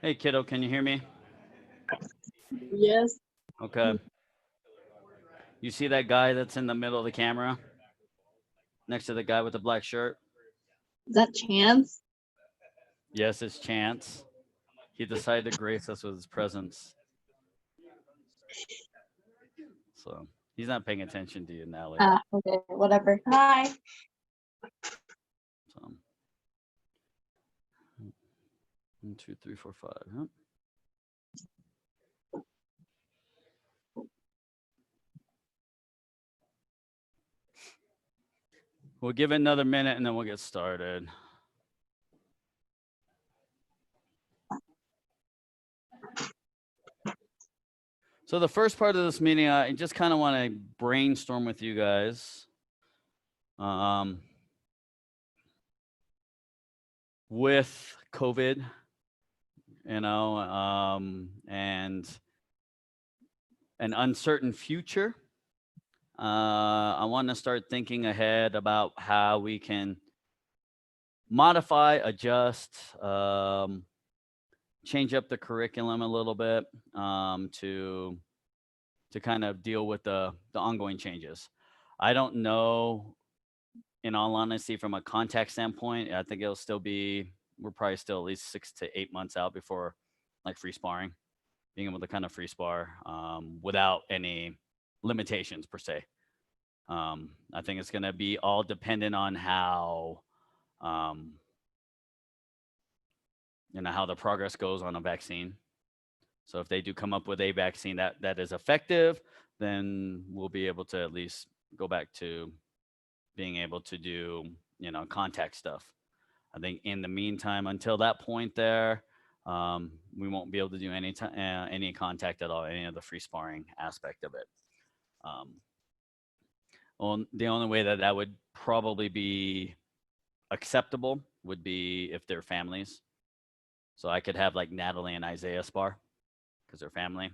Hey, kiddo, can you hear me? Yes. Okay. You see that guy that's in the middle of the camera next to the guy with the black shirt? Is that Chance? Yes, it's Chance. He decided to grace us with his presence. So he's not paying attention to you, Natalie. Okay, whatever. Hi. So 1, 2, 3, 4, 5. Huh? We'll give it another minute and then we'll get started. So the first part of this meeting, I just kind of want to brainstorm with you guys. With COVID, and an uncertain future, I want to start thinking ahead about how we can modify, adjust, change up the curriculum a little bit, to kind of deal with the ongoing changes. I don't know, in all honesty, from a contact standpoint, I think it'll still be, we're probably still at least 6 to 8 months out before like free sparring, being able to kind of free spar without any limitations per se. I think it's going to be all dependent on how, um, how the progress goes on a vaccine. So if they do come up with a vaccine that is effective, then we'll be able to at least go back to being able to do, contact stuff. I think in the meantime, until that point there, we won't be able to do any contact at all, any of the free sparring aspect of it. Well, the only way that would probably be acceptable would be if they're families. So I could have like Natalie and Isaiah spar because they're family,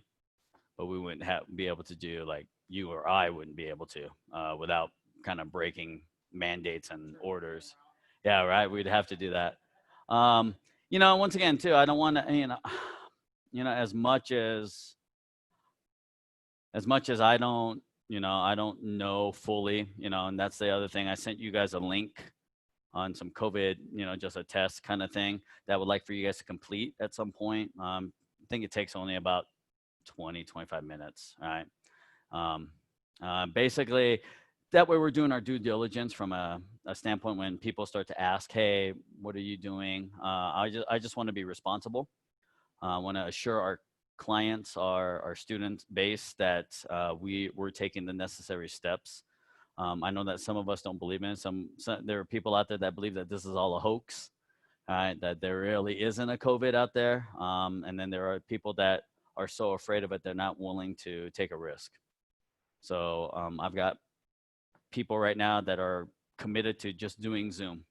but we wouldn't be able to do, like, you or I wouldn't be able to without kind of breaking mandates and orders. Yeah, right. We'd have to do that. Once again, too, I don't want to, as much as I don't know fully, and that's the other thing. I sent you guys a link on some COVID, just a test kind of thing that I would like for you guys to complete at some point. I think it takes only about 20-25 minutes. All right. Basically, that way we're doing our due diligence from a standpoint when people start to ask, hey, what are you doing? I just want to be responsible. I want to assure our clients, our student base, that we're taking the necessary steps. I know that some of us don't believe in it. There are people out there that believe that this is all a hoax, that there really isn't a COVID out there. And then there are people that are so afraid of it, they're not willing to take a risk. So I've got people right now that are committed to just doing Zoom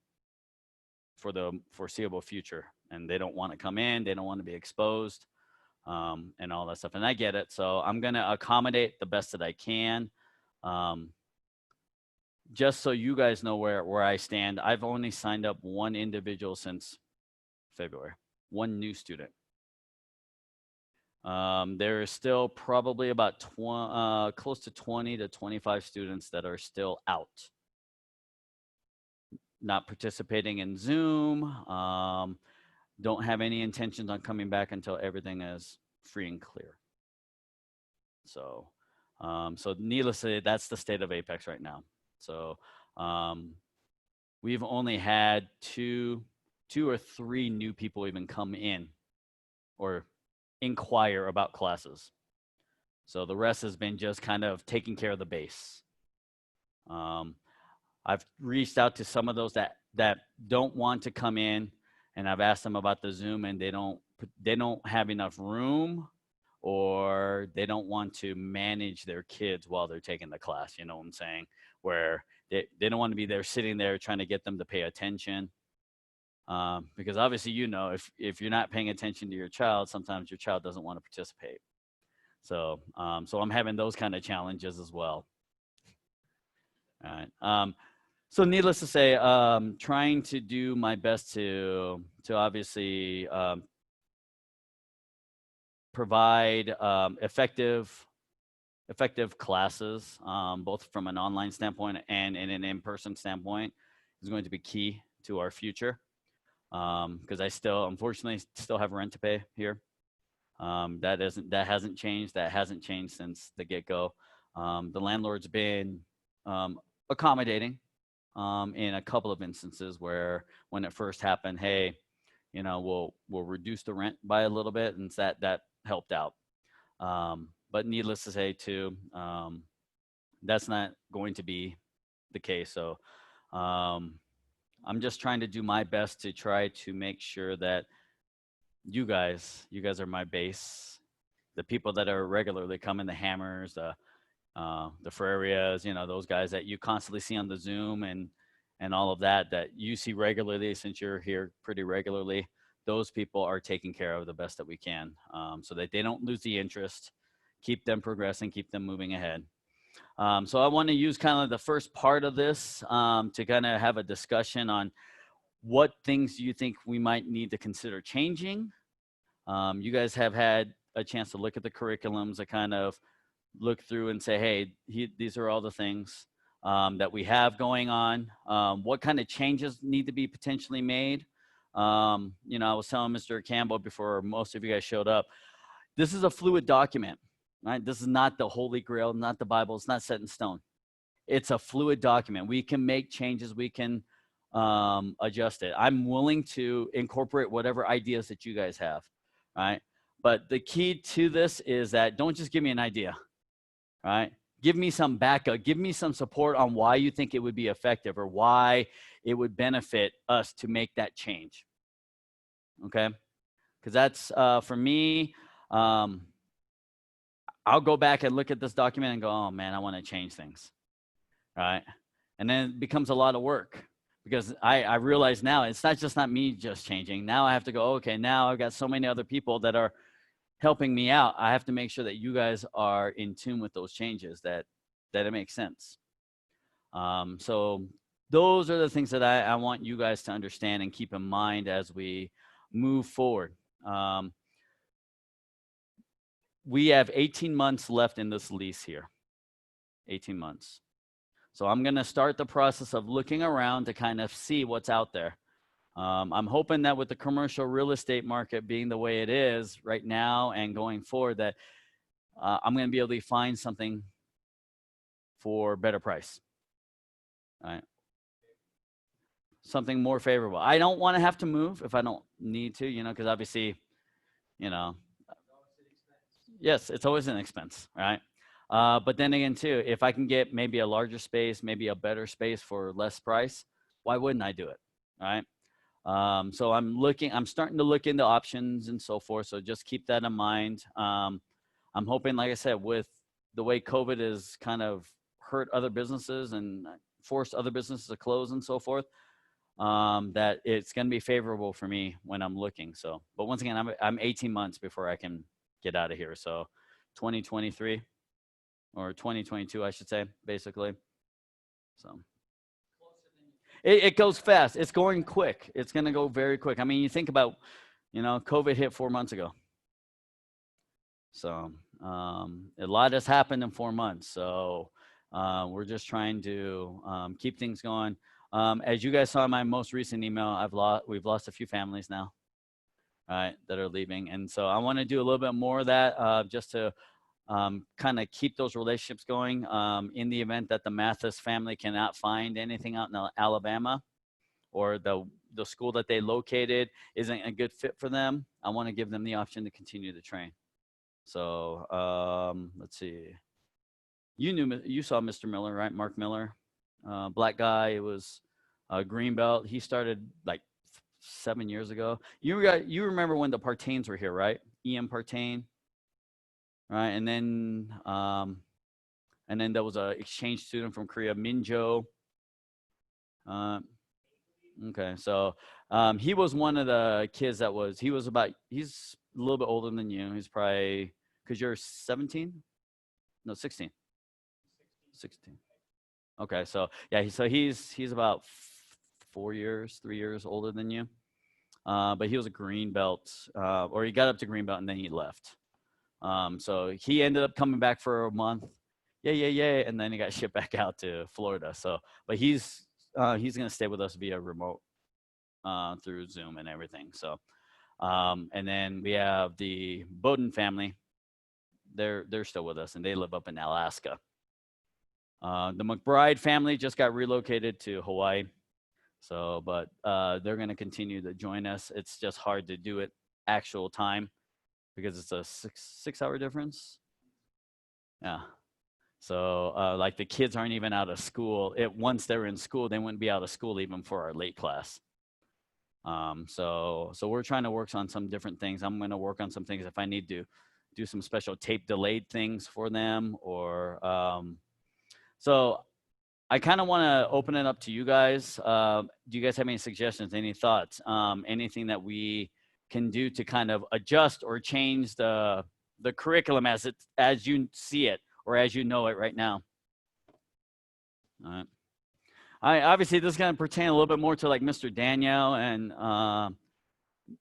for the foreseeable future. And they don't want to come in, they don't want to be exposed, and all that stuff. And I get it. So I'm going to accommodate the best that I can. Just so you guys know where I stand, I've only signed up one individual since February, one new student. There is still probably about close to 20 to 25 students that are still out, not participating in Zoom, don't have any intentions on coming back until everything is free and clear. So, needless to say, that's the state of Apex right now. So, we've only had two or three new people even come in or inquire about classes. So the rest has been just kind of taking care of the base. I've reached out to some of those that don't want to come in, and I've asked them about the Zoom, and they don't have enough room, or they don't want to manage their kids while they're taking the class. You know what I'm saying? Where they don't want to be there sitting there trying to get them to pay attention. Because obviously, if you're not paying attention to your child, sometimes your child doesn't want to participate. So I'm having those kind of challenges as well. All right. So needless to say, trying to do my best to obviously provide effective classes, both from an online standpoint and in an in-person standpoint, is going to be key to our future. Because I still, unfortunately, still have rent to pay here. That hasn't changed. That hasn't changed since the get-go. The landlord's been accommodating in a couple of instances where when it first happened, hey, we'll reduce the rent by a little bit, and that helped out. But needless to say, too, that's not going to be the case. So I'm just trying to do my best to try to make sure that you guys are my base. The people that are regularly coming, the Hammers, the Ferrarias, those guys that you constantly see on the Zoom and all of that you see regularly, since you're here pretty regularly. Those people are taken care of the best that we can, so that they don't lose the interest, keep them progressing, keep them moving ahead. So I want to use kind of the first part of this to kind of have a discussion on what things you think we might need to consider changing. You guys have had a chance to look at the curriculums, to kind of look through and say, hey, these are all the things that we have going on. What kind of changes need to be potentially made? I was telling Mr. Campbell before most of you guys showed up, this is a fluid document, right? This is not the Holy Grail, not the Bible. It's not set in stone. It's a fluid document. We can make changes. We can adjust it. I'm willing to incorporate whatever ideas that you guys have, right? But the key to this is that don't just give me an idea, right? Give me some backup. Give me some support on why you think it would be effective or why it would benefit us to make that change. Okay? Because that's, for me, I'll go back and look at this document and go, oh man, I want to change things, right? And then it becomes a lot of work, because I realize now it's not me just changing. Now I have to go, okay, now I've got so many other people that are helping me out. I have to make sure that you guys are in tune with those changes, that it makes sense. So those are the things that I want you guys to understand and keep in mind as we move forward. We have 18 months left in this lease here, 18 months. So I'm going to start the process of looking around to kind of see what's out there. I'm hoping that with the commercial real estate market being the way it is right now and going forward, that I'm going to be able to find something for better price, right? Something more favorable. I don't want to have to move if I don't need to, because obviously, yes, it's always an expense, right? But then again, too, if I can get maybe a larger space, maybe a better space for less price, why wouldn't I do it, right? So I'm starting to look into options and so forth. So just keep that in mind. I'm hoping, like I said, with the way COVID has kind of hurt other businesses and forced other businesses to close and so forth, that it's going to be favorable for me when I'm looking. So, but once again, I'm 18 months before I can get out of here. So 2023 or 2022, I should say, basically. So. It goes fast. It's going quick. It's going to go very quick. I mean, you think about, COVID hit 4 months ago. So a lot has happened in 4 months. So we're just trying to keep things going. As you guys saw in my most recent email, we've lost a few families now, right, that are leaving. And so I want to do a little bit more of that just to kind of keep those relationships going. In the event that the Mathis family cannot find anything out in Alabama, or the school that they located isn't a good fit for them, I want to give them the option to continue to train. So let's see. You saw Mr. Miller, right? Mark Miller, black guy. It was a green belt. He started like 7 years ago. You remember when the Partains were here, right? Ian Partain. Right, and then there was an exchange student from Korea, Minjo. Okay, so he was one of the kids he's a little bit older than you. He's probably, because you're 17? No, 16. 16. Okay, so yeah, so he's about 3 years older than you. But he was a green belt, or he got up to green belt and then he left. So he ended up coming back for a month. Yeah. And then he got shipped back out to Florida. So, but he's going to stay with us via remote through Zoom and everything. So, and then we have the Bowden family. They're still with us, and they live up in Alaska. The McBride family just got relocated to Hawaii. So, but they're going to continue to join us. It's just hard to do it actual time because it's a six hour difference. Yeah. So like the kids aren't even out of school. Once they're in school, they wouldn't be out of school even for our late class. So we're trying to work on some different things. I'm going to work on some things if I need to do some special tape delayed things for them, or so I kind of want to open it up to you guys. Do you guys have any suggestions, any thoughts, anything that we can do to kind of adjust or change the curriculum as you see it or as you know it right now? All right. Obviously, this is going to pertain a little bit more to like Mr. Danielle and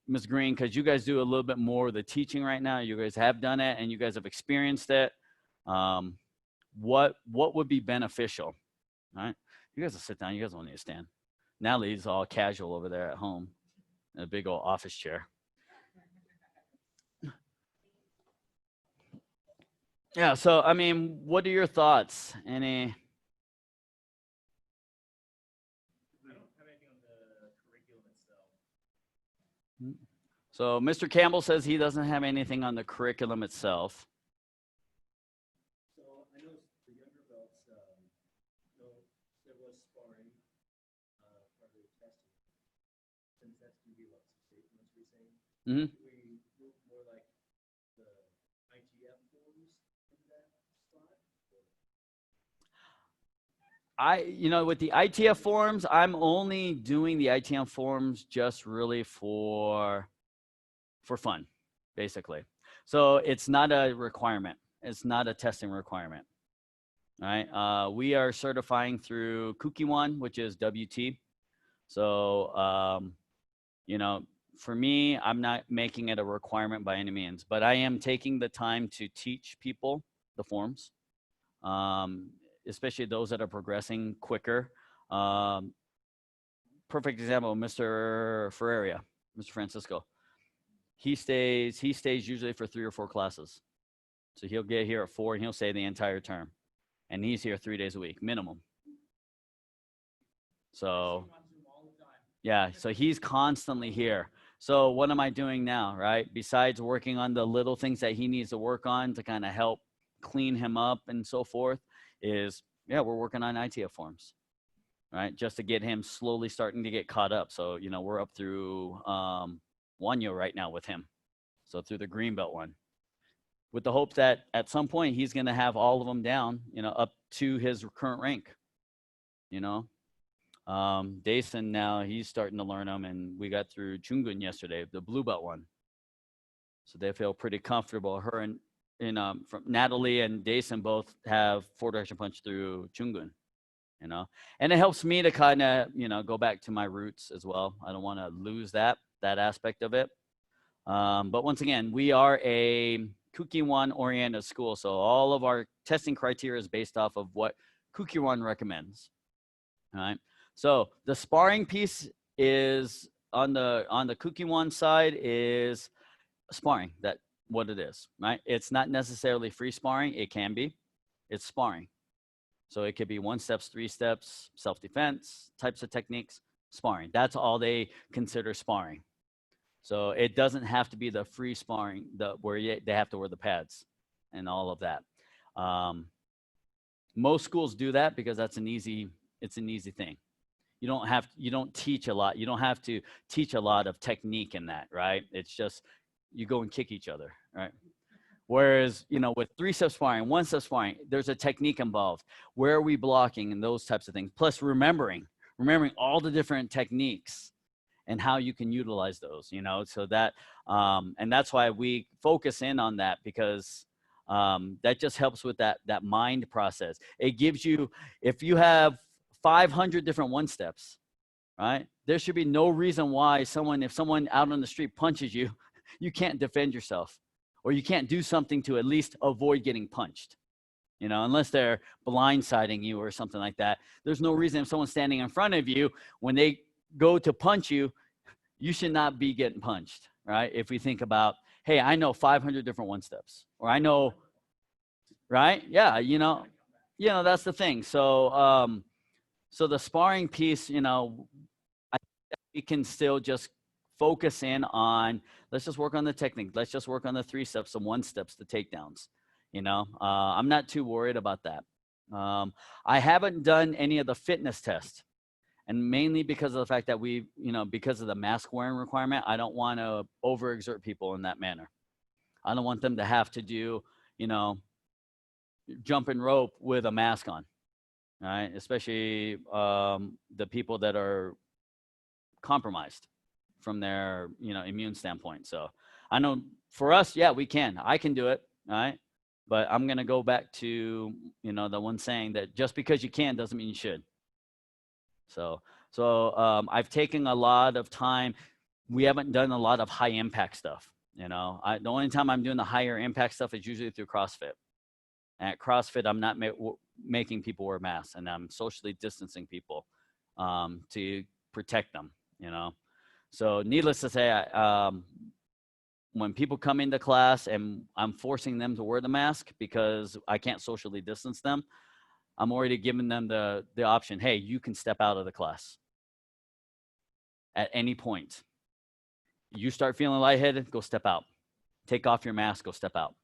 Ms. Green, because you guys do a little bit more of the teaching right now. You guys have done it and you guys have experienced it. What would be beneficial? All right. You guys will sit down. You guys don't need to stand. Natalie's all casual over there at home in a big old office chair. Yeah. So, I mean, what are your thoughts? Any? I don't have anything on the curriculum itself. So, Mr. Campbell says he doesn't have anything on the curriculum itself. So I know the younger belts, there was sparring part of the testing. Since that's going to be lots of statements we're saying, we look more like the ITF forms in that spot? With the ITF forms, I'm only doing the ITF forms just really for fun, basically. So it's not a requirement. It's not a testing requirement. All right. We are certifying through Kukiwan, which is WT. So, for me, I'm not making it a requirement by any means, but I am taking the time to teach people the forms, especially those that are progressing quicker. Perfect example, Mr. Ferreria, Mr. Francisco. He stays usually for 3 or 4 classes. So he'll get here at 4 and he'll stay the entire term. And he's here 3 days a week, minimum. So yeah, so he's constantly here. So what am I doing now, right? Besides working on the little things that he needs to work on to kind of help clean him up and so forth is, we're working on ITF forms, right? Just to get him slowly starting to get caught up. So, we're up through Wanyo right now with him. So through the green belt one, with the hope that at some point he's going to have all of them down, up to his current rank, Dason now, he's starting to learn them, and we got through Chungun yesterday, the blue belt one. So they feel pretty comfortable. Her and from Natalie and Dason both have 4-direction punch through Chungun, and it helps me to kind of, go back to my roots as well. I don't want to lose that aspect of it. But once again, we are a Kukiwan oriented school. So all of our testing criteria is based off of what Kukiwan recommends. All right. So the sparring piece is on the Kukiwan side is sparring, that what it is, right? It's not necessarily free sparring. It can be. It's sparring. So it could be 1 steps, 3 steps, self-defense, types of techniques, sparring. That's all they consider sparring. So it doesn't have to be the free sparring where they have to wear the pads and all of that. Most schools do that because it's an easy thing. You don't teach a lot. You don't have to teach a lot of technique in that, right? It's just you go and kick each other, right? Whereas, with 3-step sparring, 1-step sparring, there's a technique involved. Where are we blocking and those types of things? Plus remembering all the different techniques and how you can utilize those, so that, and that's why we focus in on that, because that just helps with that mind process. It gives you, if you have 500 different 1-steps, right? There should be no reason why if someone out on the street punches you, you can't defend yourself. or you can't do something to at least avoid getting punched. You know, unless they're blindsiding you or something like that. There's no reason if someone's standing in front of you, when they go to punch you, you should not be getting punched, right? If we think about, hey, I know 500 different one steps, or I know, right? Yeah, that's the thing. So, so the sparring piece, I think we can still just focus in on, let's just work on the technique. Let's just work on the 3 steps, the 1 steps, the takedowns. I'm not too worried about that. I haven't done any of the fitness tests, and mainly because of the fact that because of the mask wearing requirement, I don't want to overexert people in that manner. I don't want them to have to do, jumping rope with a mask on, right? Especially the people that are compromised from their, immune standpoint. So I know for us, yeah, I can do it, right? But I'm going to go back to, the one saying that just because you can doesn't mean you should. So I've taken a lot of time. We haven't done a lot of high impact stuff. The only time I'm doing the higher impact stuff is usually through CrossFit. And at CrossFit, I'm not making people wear masks, and I'm socially distancing people to protect them. So needless to say, when people come into class and I'm forcing them to wear the mask because I can't socially distance them, I'm already giving them the option, hey, you can step out of the class at any point. You start feeling lightheaded, go step out. Take off your mask, go step out.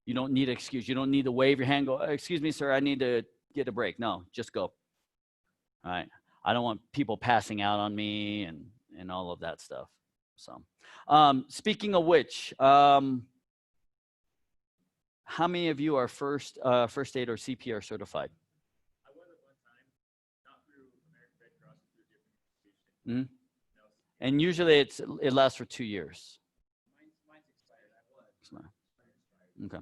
You don't need an excuse. You don't need to wave your hand, go, excuse me, sir, I need to get a break. No, just go. All right. I don't want people passing out on me and all of that stuff. So, speaking of which, how many of you are first aid or CPR certified? I was at one time, not through American Red Cross, through a different institution. Mm-hmm. And usually it lasts for 2 years. Mine's expired. I was. Okay.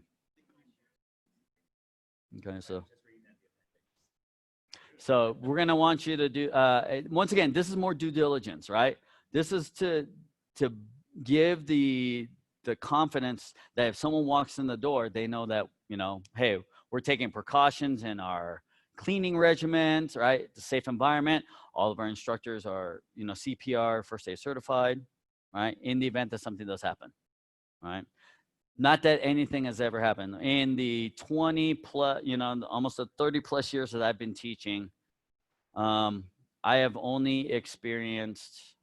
Okay, so we're going to want you to do, once again, this is more due diligence, right? This is to give the confidence that if someone walks in the door, they know that, hey, we're taking precautions in our cleaning regimens, right? The safe environment. All of our instructors are, CPR, first aid certified, right? In the event that something does happen, right? Not that anything has ever happened. In the 20 plus, almost the 30 plus years that I've been teaching, I have only experienced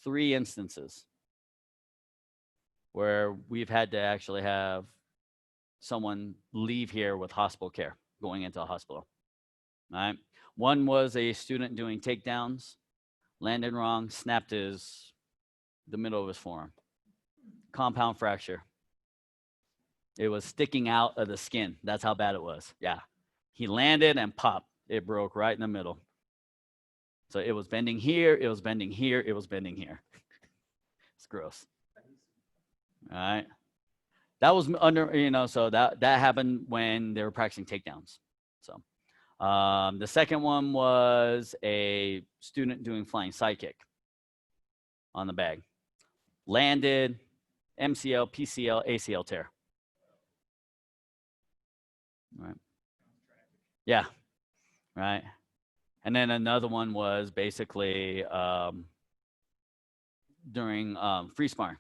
3 instances where we've had to actually have someone leave here with hospital care, going into a hospital. All right. One was a student doing takedowns, landed wrong, snapped the middle of his forearm. Compound fracture. It was sticking out of the skin. That's how bad it was. Yeah. He landed and popped. It broke right in the middle. So it was bending here. It was bending here. It was bending here. It's gross. All right. That was under, so that happened when they were practicing takedowns. So the second one was a student doing flying sidekick on the bag. Landed, MCL, PCL, ACL tear. Right. Yeah. Right. And then another one was basically during free sparring.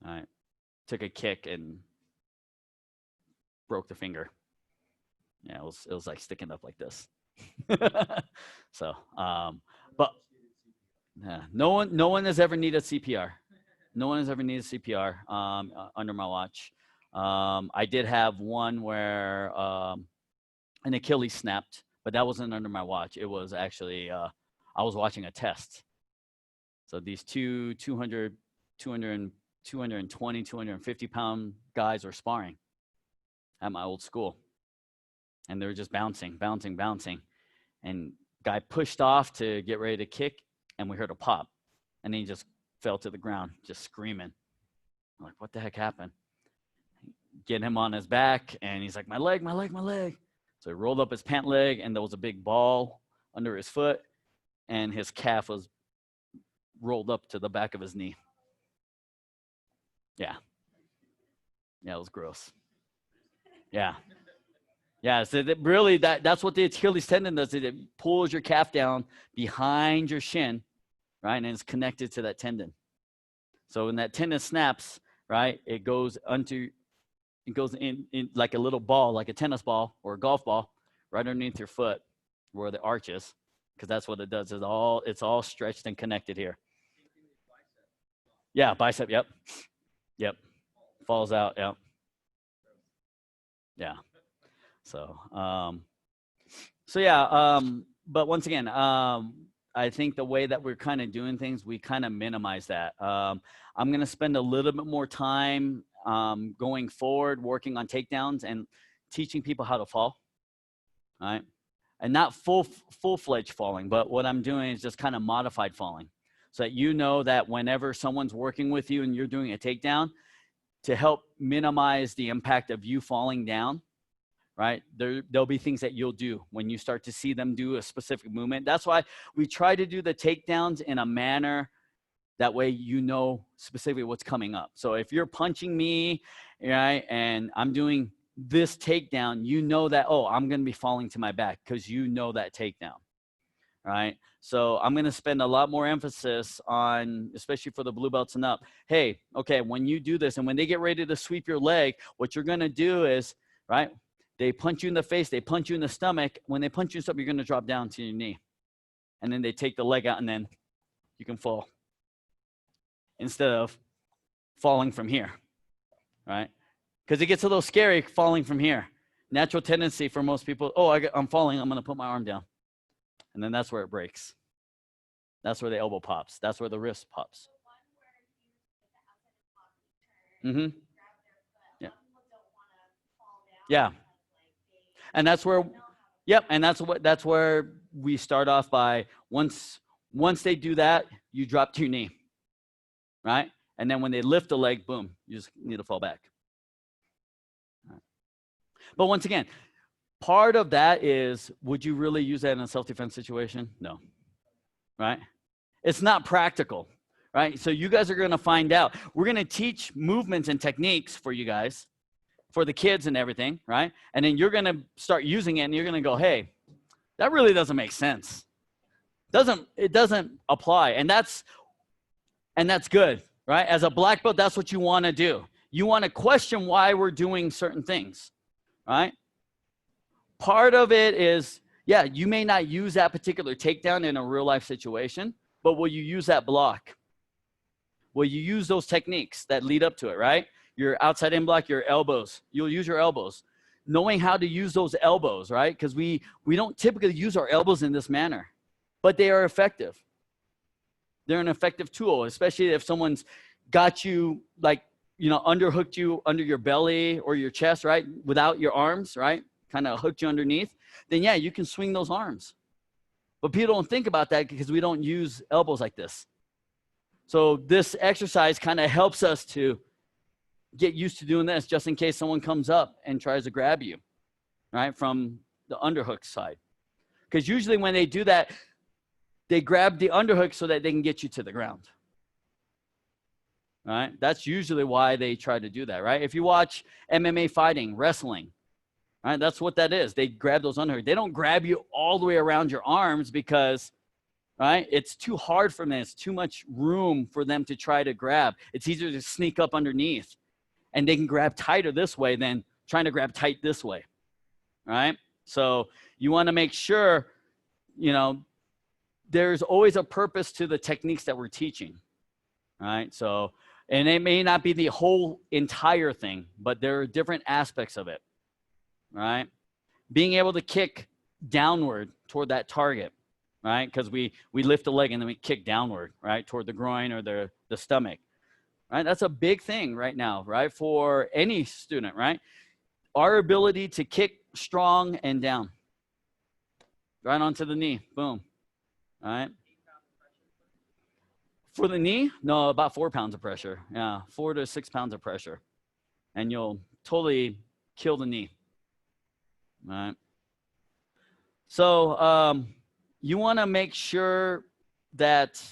Right. Took a kick and broke the finger. Yeah, it was like sticking up like this. So, but no one has ever needed CPR. No one has ever needed CPR under my watch. I did have one where an Achilles snapped, but that wasn't under my watch. It was actually, I was watching a test. So these 220, 250 pound guys were sparring at my old school. And they were just bouncing. And guy pushed off to get ready to kick, and we heard a pop. And then he just fell to the ground, just screaming. I'm like, what the heck happened? Get him on his back, and he's like, my leg. So he rolled up his pant leg, and there was a big ball under his foot, and his calf was rolled up to the back of his knee. Yeah. Yeah, it was gross. Yeah. Yeah, so that really that's what the Achilles tendon does. It pulls your calf down behind your shin, right? And it's connected to that tendon. So when that tendon snaps, right, it goes in like a little ball, like a tennis ball or a golf ball, right underneath your foot where the arch is, because that's what it does. It's all stretched and connected here. Yeah, bicep, yep. Yep. Falls out, yep. Yeah. So but once again, I think the way that we're kind of doing things, we kind of minimize that. I'm going to spend a little bit more time going forward, working on takedowns and teaching people how to fall, right? And not full-fledged falling, but what I'm doing is just kind of modified falling, so that you know that whenever someone's working with you and you're doing a takedown, to help minimize the impact of you falling down, right? There'll be things that you'll do when you start to see them do a specific movement. That's why we try to do the takedowns in a manner that way you know specifically what's coming up. So if you're punching me, right, and I'm doing this takedown, you know that, oh, I'm going to be falling to my back, because you know that takedown, right? So I'm going to spend a lot more emphasis on, especially for the blue belts and up, hey, okay, when you do this and when they get ready to sweep your leg, what you're going to do is, right, they punch you in the face, they punch you in the stomach. When they punch you in the stomach, you're going to drop down to your knee. And then they take the leg out, and then you can fall, instead of falling from here, right? Because it gets a little scary falling from here. Natural tendency for most people, oh, I'm falling, I'm going to put my arm down. And then that's where it breaks. That's where the elbow pops. That's where the wrist pops. Mm-hmm. Yeah. Yeah. And that's where, yep. And that's where we start off by, once they do that, you drop to your knee, right? And then when they lift the leg, boom, you just need to fall back. Right. But once again, part of that is, would you really use that in a self-defense situation? No, right? It's not practical, right? So you guys are going to find out. We're going to teach movements and techniques for you guys, for the kids and everything, right? And then you're going to start using it, and you're going to go, hey, that really doesn't make sense. It doesn't apply. And that's good, right? As a black belt, that's what you want to do. You want to question why we're doing certain things, right? Part of it is, yeah, you may not use that particular takedown in a real life situation, but will you use that block? Will you use those techniques that lead up to it, right? Your outside in block, your elbows. You'll use your elbows. Knowing how to use those elbows, right? Because we don't typically use our elbows in this manner, but they are effective. They're an effective tool, especially if someone's got you, like, underhooked you under your belly or your chest, right? Without your arms, right? Kind of hooked you underneath. Then yeah, you can swing those arms. But people don't think about that because we don't use elbows like this. So this exercise kind of helps us to get used to doing this, just in case someone comes up and tries to grab you, right, from the underhook side. Because usually when they do that, they grab the underhook so that they can get you to the ground, right? That's usually why they try to do that, right? If you watch MMA fighting, wrestling, right, that's what that is. They grab those underhooks. They don't grab you all the way around your arms because, right, it's too hard for them. It's too much room for them to try to grab. It's easier to sneak up underneath, and they can grab tighter this way than trying to grab tight this way, right? So you want to make sure, there's always a purpose to the techniques that we're teaching, right? So, and it may not be the whole entire thing, but there are different aspects of it, right? Being able to kick downward toward that target, right? Because we lift the leg and then we kick downward, right, toward the groin or the stomach, right? That's a big thing right now, right, for any student, right? Our ability to kick strong and down, right onto the knee, boom, all right? For the knee, no, about 4 pounds of pressure. Yeah, 4 to 6 pounds of pressure. And you'll totally kill the knee, all right? So you want to make sure that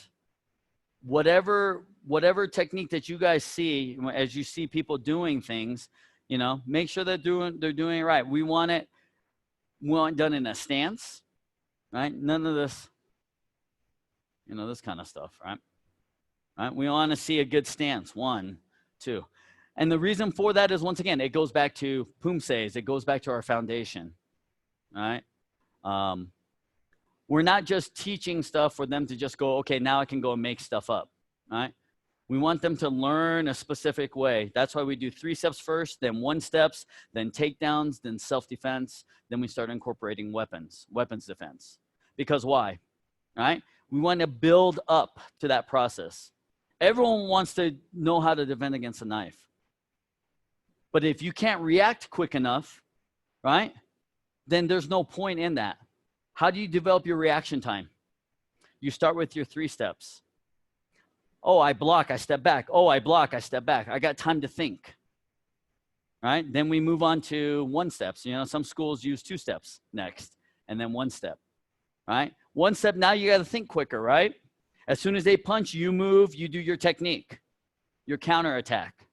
whatever whatever technique that you guys see, as you see people doing things, you know, make sure they're doing it right. We want it done in a stance, right? None of this, you know, this kind of stuff, right? Right? We want to see a good stance. 1, 2. And the reason for that is, once again, it goes back to Pumses. It goes back to our foundation, right? We're not just teaching stuff for them to just go, okay, now I can go and make stuff up, right? We want them to learn a specific way. That's why we do 3 steps first, then 1 steps, then takedowns, then self-defense. Then we start incorporating weapons defense. Because why, right? We want to build up to that process. Everyone wants to know how to defend against a knife. But if you can't react quick enough, right, then there's no point in that. How do you develop your reaction time? You start with your 3 steps. Oh, I block, I step back. Oh, I block, I step back. I got time to think. Right? Then we move on to 1 steps. You know, some schools use 2 steps next, and then 1 step. Right? 1 step, now you got to think quicker, right? As soon as they punch, you move, you do your technique, your counterattack.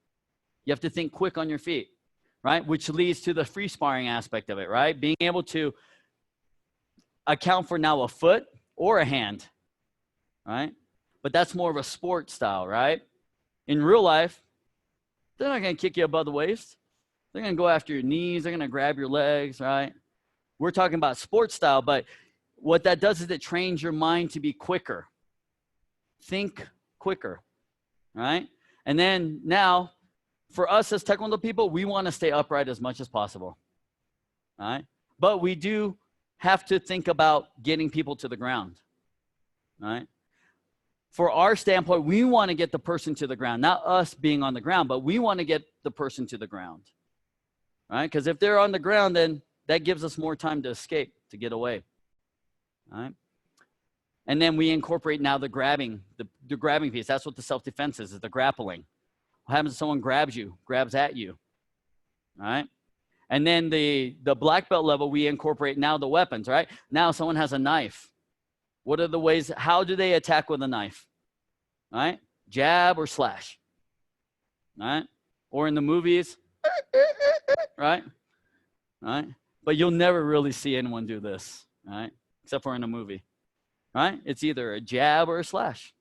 You have to think quick on your feet, right? Which leads to the free sparring aspect of it, right? Being able to account for now a foot or a hand, right? But that's more of a sport style, right? In real life, they're not going to kick you above the waist. They're going to go after your knees. They're going to grab your legs, right? We're talking about sports style, but what that does is it trains your mind to be quicker. Think quicker, right? And then now, for us as Taekwondo people, we want to stay upright as much as possible, right? But we do have to think about getting people to the ground, right? For our standpoint, we want to get the person to the ground, not us being on the ground, but we want to get the person to the ground, right? Because if they're on the ground, then that gives us more time to escape, to get away, right? And then we incorporate now the grabbing, the grabbing piece. That's what the self-defense is the grappling. What happens if someone grabs at you, right? And then the black belt level, we incorporate now the weapons, right? Now someone has a knife. What are the ways, how do they attack with a knife, right? Jab or slash, right? Or in the movies, right? Right? But you'll never really see anyone do this, right? Except for in a movie, right? It's either a jab or a slash,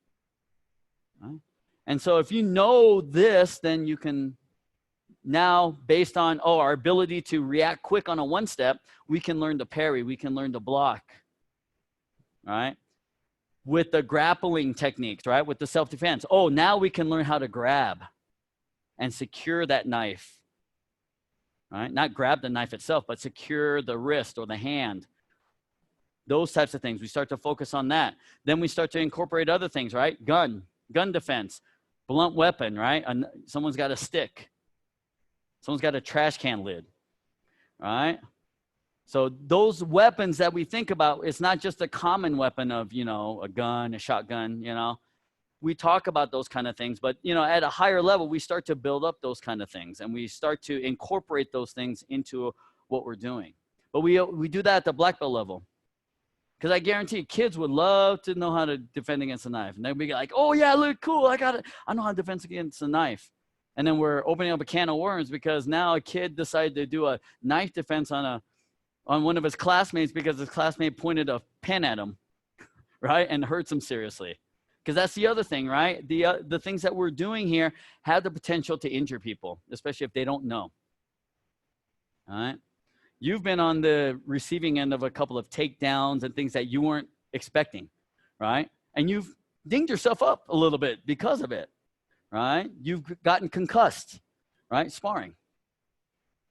right? And so if you know this, then you can now, based on, our ability to react quick on a 1 step, we can learn to parry, we can learn to block, right? With the grappling techniques, right? With the self-defense. Oh, now we can learn how to grab and secure that knife, right? Not grab the knife itself, but secure the wrist or the hand. Those types of things. We start to focus on that. Then we start to incorporate other things, right? Gun defense, blunt weapon, right? Someone's got a stick. Someone's got a trash can lid, right? So those weapons that we think about, it's not just a common weapon of, you know, a gun, a shotgun, you know. We talk about those kind of things, but, you know, at a higher level, we start to build up those kind of things, and we start to incorporate those things into what we're doing. But we do that at the black belt level. Because I guarantee kids would love to know how to defend against a knife. And they'd be like, oh, yeah, look, cool. I know how to defend against a knife. And then we're opening up a can of worms because now a kid decided to do a knife defense on one of his classmates because his classmate pointed a pen at him, right, and hurts him seriously. Because that's the other thing, right? The things that we're doing here have the potential to injure people, especially if they don't know. All right? You've been on the receiving end of a couple of takedowns and things that you weren't expecting, right? And you've dinged yourself up a little bit because of it, right? You've gotten concussed, right? Sparring,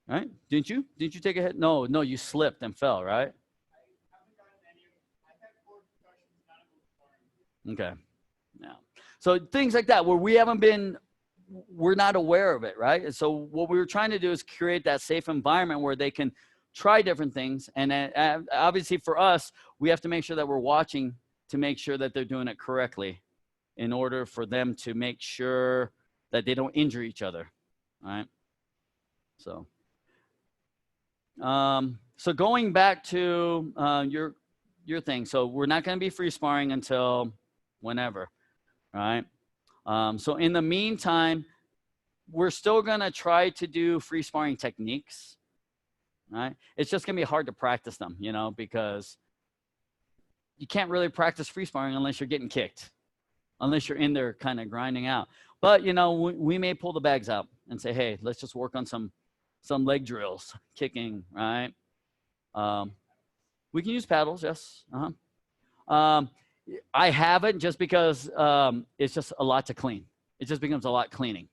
right? Didn't you take a hit? No, you slipped and fell, right? Okay, yeah. So things like that where we're not aware of it, right? And so what we were trying to do is create that safe environment where they can try different things. And obviously for us, we have to make sure that we're watching to make sure that they're doing it correctly in order for them to make sure that they don't injure each other, right? So, so going back to your thing. So we're not going to be free sparring until whenever, right? So in the meantime, we're still going to try to do free sparring techniques, right? It's just going to be hard to practice them, you know, because you can't really practice free sparring unless you're getting kicked, unless you're in there kind of grinding out. But, you know, we may pull the bags out and say, hey, let's just work on some leg drills, kicking, right? We can use paddles, yes. I haven't, just because it's just a lot to clean. It just becomes a lot cleaning,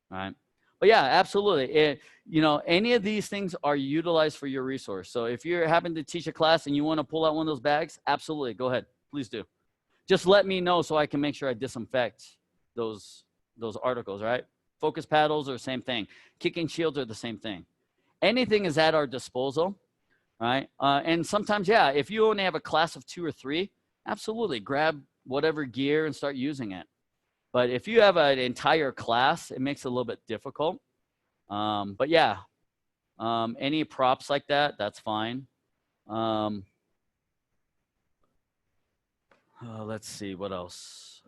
right? But yeah, absolutely. You know, any of these things are utilized for your resource. So if you're having to teach a class and you want to pull out one of those bags, absolutely, go ahead, please do. Just let me know so I can make sure I disinfect those articles, right? Focus paddles are the same thing. Kicking shields are the same thing. Anything is at our disposal, right? And sometimes, yeah, if you only have a class of 2 or 3, absolutely, grab whatever gear and start using it. But if you have an entire class, it makes it a little bit difficult. But yeah, any props like that, that's fine. Let's see, what else?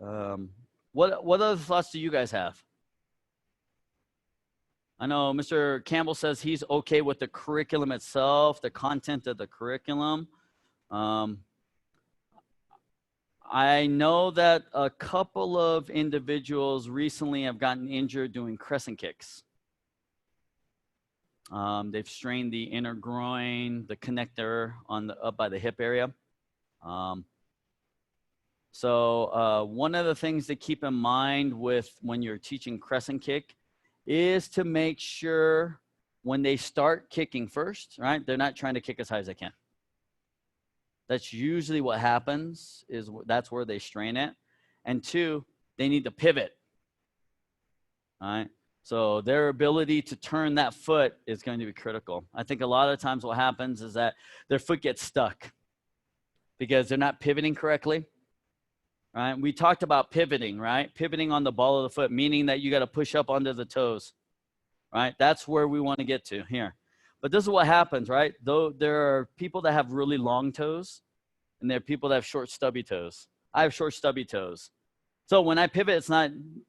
What other thoughts do you guys have? I know Mr. Campbell says he's okay with the curriculum itself, the content of the curriculum. I know that a couple of individuals recently have gotten injured doing crescent kicks. They've strained the inner groin, the connector on the up by the hip area. So one of the things to keep in mind with when you're teaching crescent kick is to make sure when they start kicking first, right, they're not trying to kick as high as they can. That's usually what happens, is that's where they strain it. And 2, they need to pivot, all right? So their ability to turn that foot is going to be critical. I think a lot of times what happens is that their foot gets stuck because they're not pivoting correctly, right? We talked about pivoting, right? Pivoting on the ball of the foot, meaning that you got to push up under the toes, right? That's where we want to get to here. But this is what happens, right? Though there are people that have really long toes and there are people that have short stubby toes. I have short stubby toes. So when I pivot, it's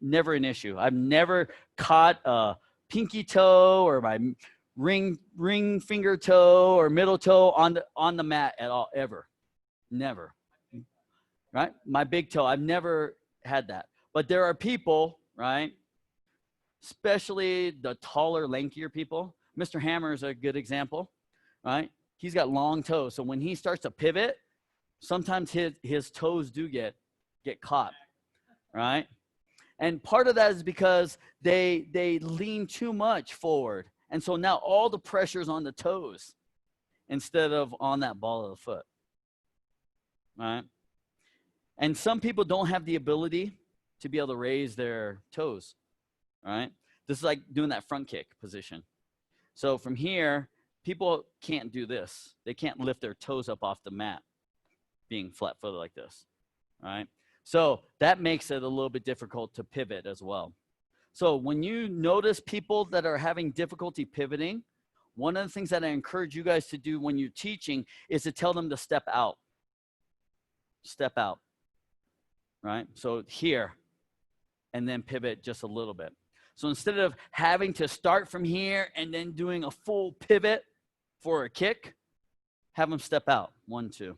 never an issue. I've never caught a pinky toe or my ring finger toe or middle toe on the mat at all, ever. Never. Right? My big toe, I've never had that. But there are people, right, especially the taller, lankier people. Mr. Hammer is a good example, right? He's got long toes. So when he starts to pivot, sometimes his toes do get caught, right? And part of that is because they lean too much forward. And so now all the pressure is on the toes instead of on that ball of the foot, right? And some people don't have the ability to be able to raise their toes, right? This is like doing that front kick position. So from here, people can't do this. They can't lift their toes up off the mat being flat-footed like this, right? So that makes it a little bit difficult to pivot as well. So when you notice people that are having difficulty pivoting, one of the things that I encourage you guys to do when you're teaching is to tell them to step out. Step out, right? So here, and then pivot just a little bit. So instead of having to start from here and then doing a full pivot for a kick, have them step out, 1, 2,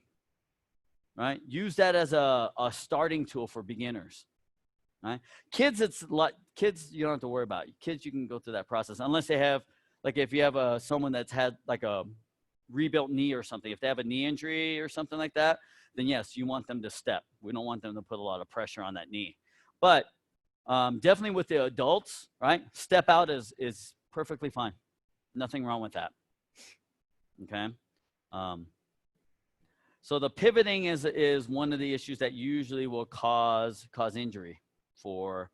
right? Use that as a starting tool for beginners, right? Kids, kids, you don't have to worry about. Kids, you can go through that process unless they have, like if you have someone that's had like a rebuilt knee or something, if they have a knee injury or something like that, then yes, you want them to step. We don't want them to put a lot of pressure on that knee. But definitely with the adults, right? Step out is perfectly fine. Nothing wrong with that. Okay. So the pivoting is one of the issues that usually will cause injury for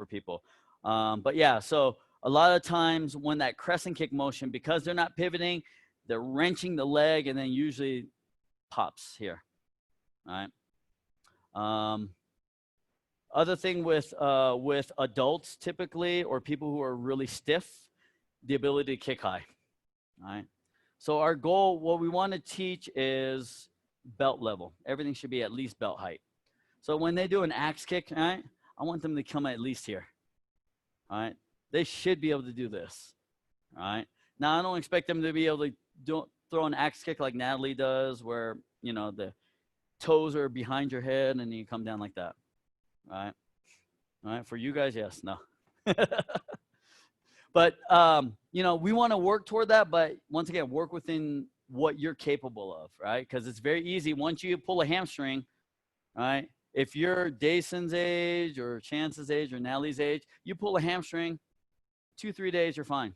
people. But yeah, so a lot of times when that crescent kick motion, because they're not pivoting, they're wrenching the leg and then usually pops here. All right. Other thing with adults typically, or people who are really stiff, the ability to kick high. All right. So our goal, what we want to teach is belt level. Everything should be at least belt height. So when they do an axe kick, right, I want them to come at least here. All right. They should be able to do this. All right. Now, I don't expect them to be able to throw an axe kick like Natalie does, where, you know, the toes are behind your head and you come down like that. All right. All right. For you guys, yes. No. But, you know, we want to work toward that. But once again, work within what you're capable of, right? Because it's very easy. Once you pull a hamstring, right? If you're Dason's age or Chance's age or Natalie's age, you pull a hamstring, 2-3 days, you're fine.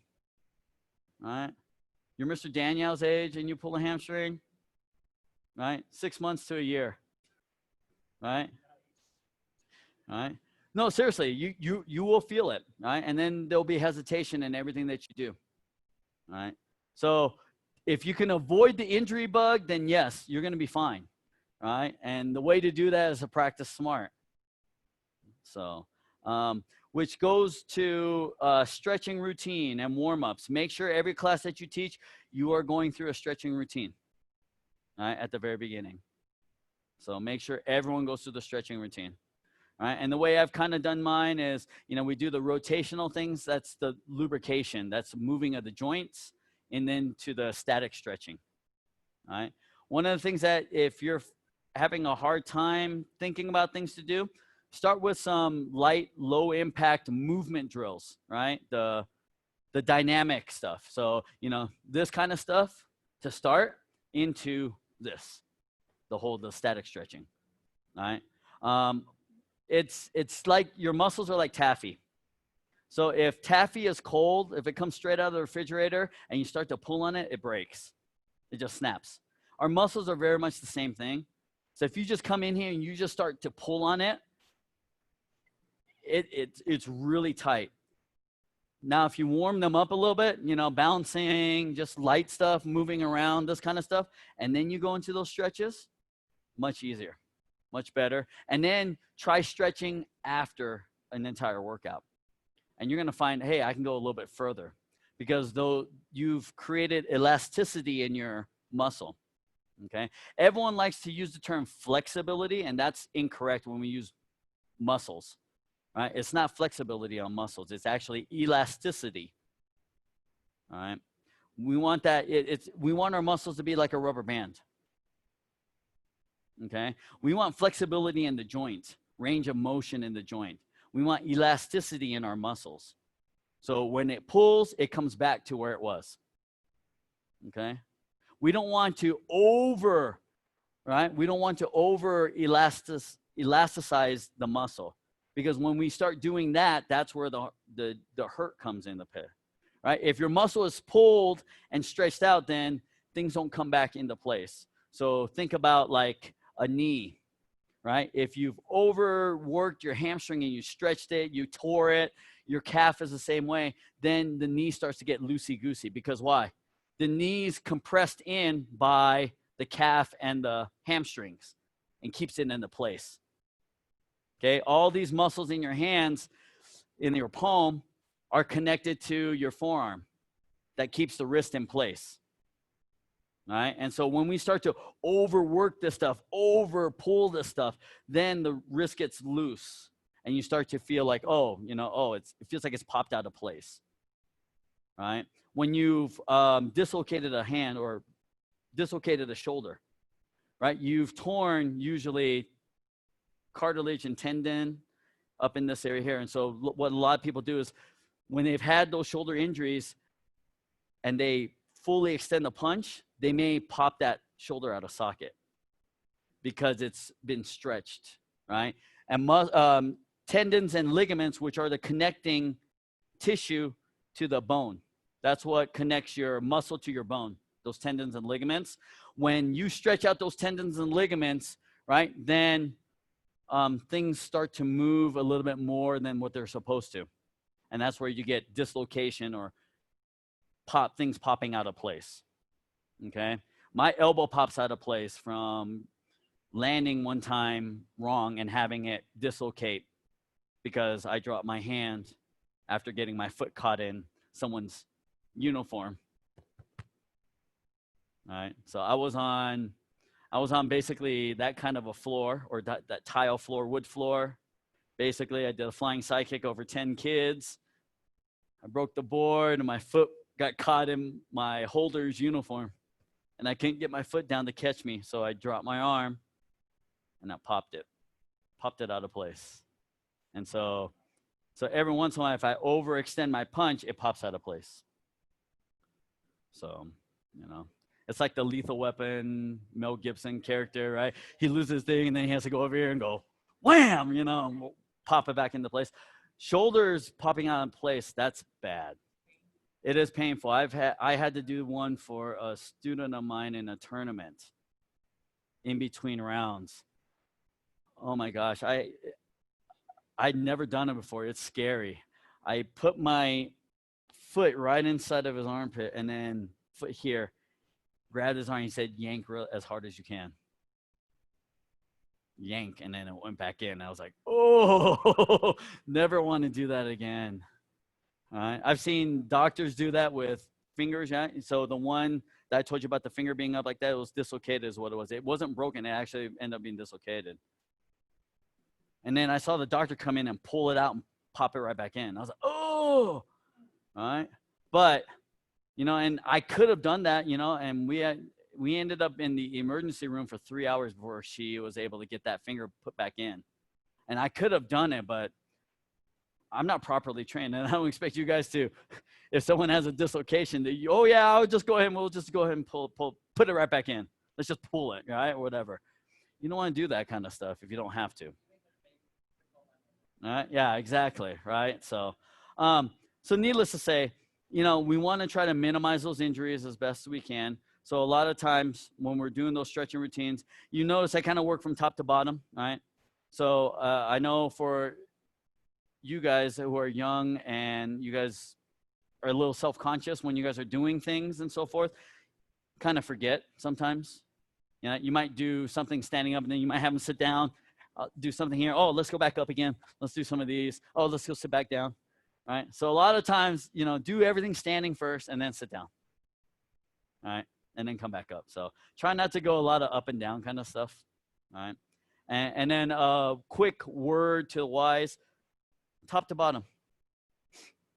All right. You're Mr. Danielle's age and you pull a hamstring, right? 6 months to a year, right? All right. No, seriously, you will feel it, right? And then there'll be hesitation in everything that you do, all right? So if you can avoid the injury bug, then yes, you're going to be fine, right? And the way to do that is to practice smart. So, which goes to stretching routine and warm-ups. Make sure every class that you teach, you are going through a stretching routine, right, at the very beginning. So make sure everyone goes through the stretching routine. All right. And the way I've kind of done mine is, you know, we do the rotational things. That's the lubrication. That's moving of the joints, and then to the static stretching. All right. One of the things that if you're having a hard time thinking about things to do, start with some light, low impact movement drills, right? The dynamic stuff. So, you know, this kind of stuff to start into this, the static stretching. All right. It's like your muscles are like taffy. So if taffy is cold, if it comes straight out of the refrigerator and you start to pull on it, it breaks. It just snaps. Our muscles are very much the same thing. So if you just come in here and you just start to pull on it, it's really tight. Now, if you warm them up a little bit, you know, bouncing, just light stuff, moving around, this kind of stuff, and then you go into those stretches, much easier. Much better. And then try stretching after an entire workout. And you're going to find, hey, I can go a little bit further, because though you've created elasticity in your muscle. Okay. Everyone likes to use the term flexibility, and that's incorrect when we use muscles, right? It's not flexibility on muscles. It's actually elasticity. All right. We want that. We want our muscles to be like a rubber band. Okay. We want flexibility in the joint, range of motion in the joint. We want elasticity in our muscles. So when it pulls, it comes back to where it was. Okay. We don't want to we don't want to elasticize the muscle, because when we start doing that, that's where the hurt comes in the pit, right? If your muscle is pulled and stretched out, then things don't come back into place. So think about like a knee, right? If you've overworked your hamstring and you stretched it, you tore it, your calf is the same way, then the knee starts to get loosey-goosey. Because why? The knee's compressed in by the calf and the hamstrings and keeps it into place. Okay, all these muscles in your hands, in your palm, are connected to your forearm that keeps the wrist in place. All right. And so when we start to overwork this stuff, over pull this stuff, then the wrist gets loose and you start to feel like, oh, you know, it feels like it's popped out of place. All right. When you've dislocated a hand or dislocated a shoulder, right? You've torn usually cartilage and tendon up in this area here. And so what a lot of people do is when they've had those shoulder injuries and they fully extend the punch, they may pop that shoulder out of socket because it's been stretched, right? And tendons and ligaments, which are the connecting tissue to the bone. That's what connects your muscle to your bone, those tendons and ligaments. When you stretch out those tendons and ligaments, right, then things start to move a little bit more than what they're supposed to. And that's where you get dislocation or things popping out of place. Okay. My elbow pops out of place from landing one time wrong and having it dislocate because I dropped my hand after getting my foot caught in someone's uniform. All right. So I was on basically that kind of a floor, or that tile floor, wood floor, Basically, I did a flying side kick over 10 kids. I broke the board and my foot got caught in my holder's uniform. And I couldn't get my foot down to catch me. So I dropped my arm and I popped it out of place. And so every once in a while, if I overextend my punch, it pops out of place. So, it's like the Lethal Weapon, Mel Gibson character, right? He loses his thing and then he has to go over here and go, wham, pop it back into place. Shoulders popping out of place, that's bad. It is painful. I had to do one for a student of mine in a tournament in between rounds. Oh my gosh, I'd never done it before. It's scary. I put my foot right inside of his armpit and then foot here, grabbed his arm. He said, yank as hard as you can. Yank, and then it went back in. I was like, oh, never want to do that again. All right. I've seen doctors do that with fingers. Yeah? So the one that I told you about the finger being up like that, it was dislocated is what it was. It wasn't broken. It actually ended up being dislocated. And then I saw the doctor come in and pull it out and pop it right back in. I was like, oh, all right. But, and I could have done that, and we ended up in the emergency room for 3 hours before she was able to get that finger put back in. And I could have done it, but I'm not properly trained, and I don't expect you guys to. If someone has a dislocation, oh yeah, I'll just go ahead and we'll just go ahead and put it right back in. Let's just pull it, right, or whatever. You don't want to do that kind of stuff if you don't have to. All right? Yeah, exactly, right? So needless to say, we want to try to minimize those injuries as best as we can. So a lot of times when we're doing those stretching routines, you notice I kind of work from top to bottom, right? So I know for you guys who are young and you guys are a little self-conscious when you guys are doing things and so forth, kind of forget sometimes. You might do something standing up and then you might have them sit down, do something here. Oh, let's go back up again. Let's do some of these. Oh, let's go sit back down. Right? So a lot of times, do everything standing first and then sit down. All right? And then come back up. So try not to go a lot of up and down kind of stuff. All right? And then a quick word to the wise, top to bottom.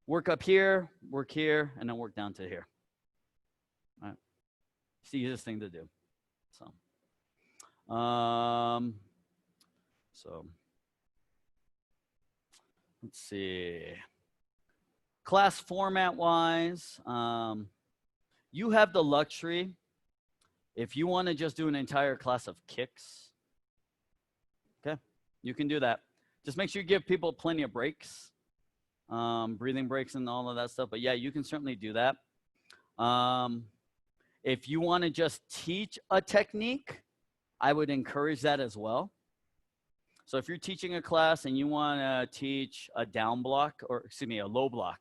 Work up here, work here, and then work down to here. All right? It's the easiest thing to do. So let's see. Class format wise, you have the luxury, if you want to just do an entire class of kicks, okay, you can do that. Just make sure you give people plenty of breaks, breathing breaks and all of that stuff. But yeah, you can certainly do that. If you want to just teach a technique, I would encourage that as well. So if you're teaching a class and you want to teach a down block, or excuse me, a low block,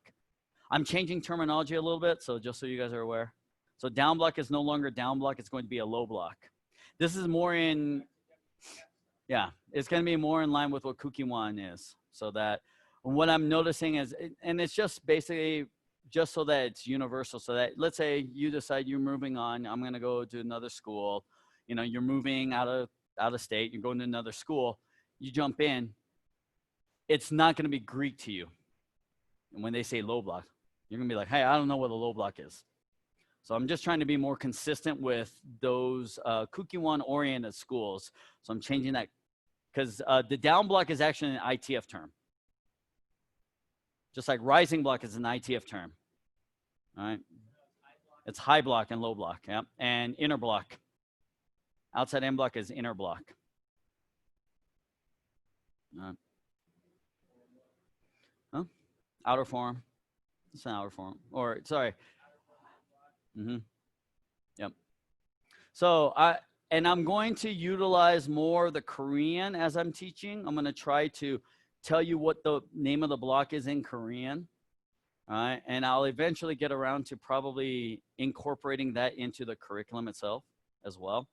I'm changing terminology a little bit, so just so you guys are aware. So down block is no longer down block, it's going to be a low block. This is more in, yeah, it's going to be more in line with what Kukiwan is. So that what I'm noticing is, and it's just basically just so that it's universal, so that let's say you decide you're moving on, I'm going to go to another school, you're moving out of state, you're going to another school, you jump in, it's not going to be Greek to you. And when they say low block, you're going to be like, hey, I don't know what a low block is. So I'm just trying to be more consistent with those Kukiwan-oriented schools. So I'm changing that because the down block is actually an ITF term. Just like rising block is an ITF term. All right. It's high block and low block. Yeah. And inner block. Outside end block is inner block. Huh? Outer form. It's an outer form. Or, sorry. Yep. So, I'm going to utilize more of the Korean as I'm teaching. I'm going to try to tell you what the name of the block is in Korean. All right. And I'll eventually get around to probably incorporating that into the curriculum itself as well.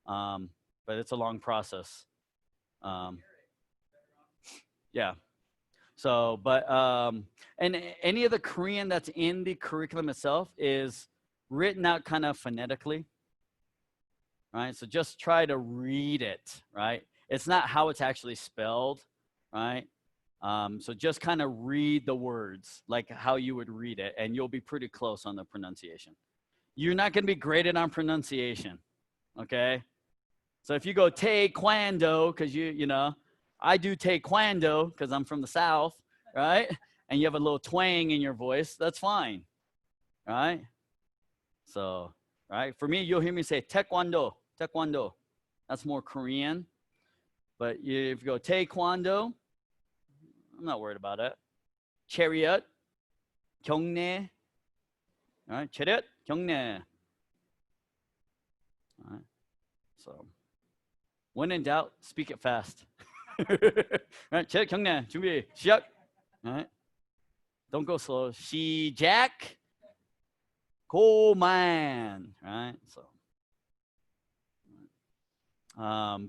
But it's a long process. Yeah. So, but, and any of the Korean that's in the curriculum itself is written out kind of phonetically, right? So just try to read it, right? It's not how it's actually spelled. right? So just kind of read the words like how you would read it, and you'll be pretty close on the pronunciation. You're not going to be graded on pronunciation, okay? So if you go Taekwondo, because I do Taekwondo because I'm from the South, right? And you have a little twang in your voice, that's fine, right? So, right, for me, you'll hear me say Taekwondo, Taekwondo. That's more Korean. But if you go Taekwondo, I'm not worried about it. Chariot, 경례, all right, chariot, 경례. All right, so when in doubt, speak it fast. All right, chariot, 경례, 준비, 시작. All right, don't go slow. 시작, 고만. Right, so.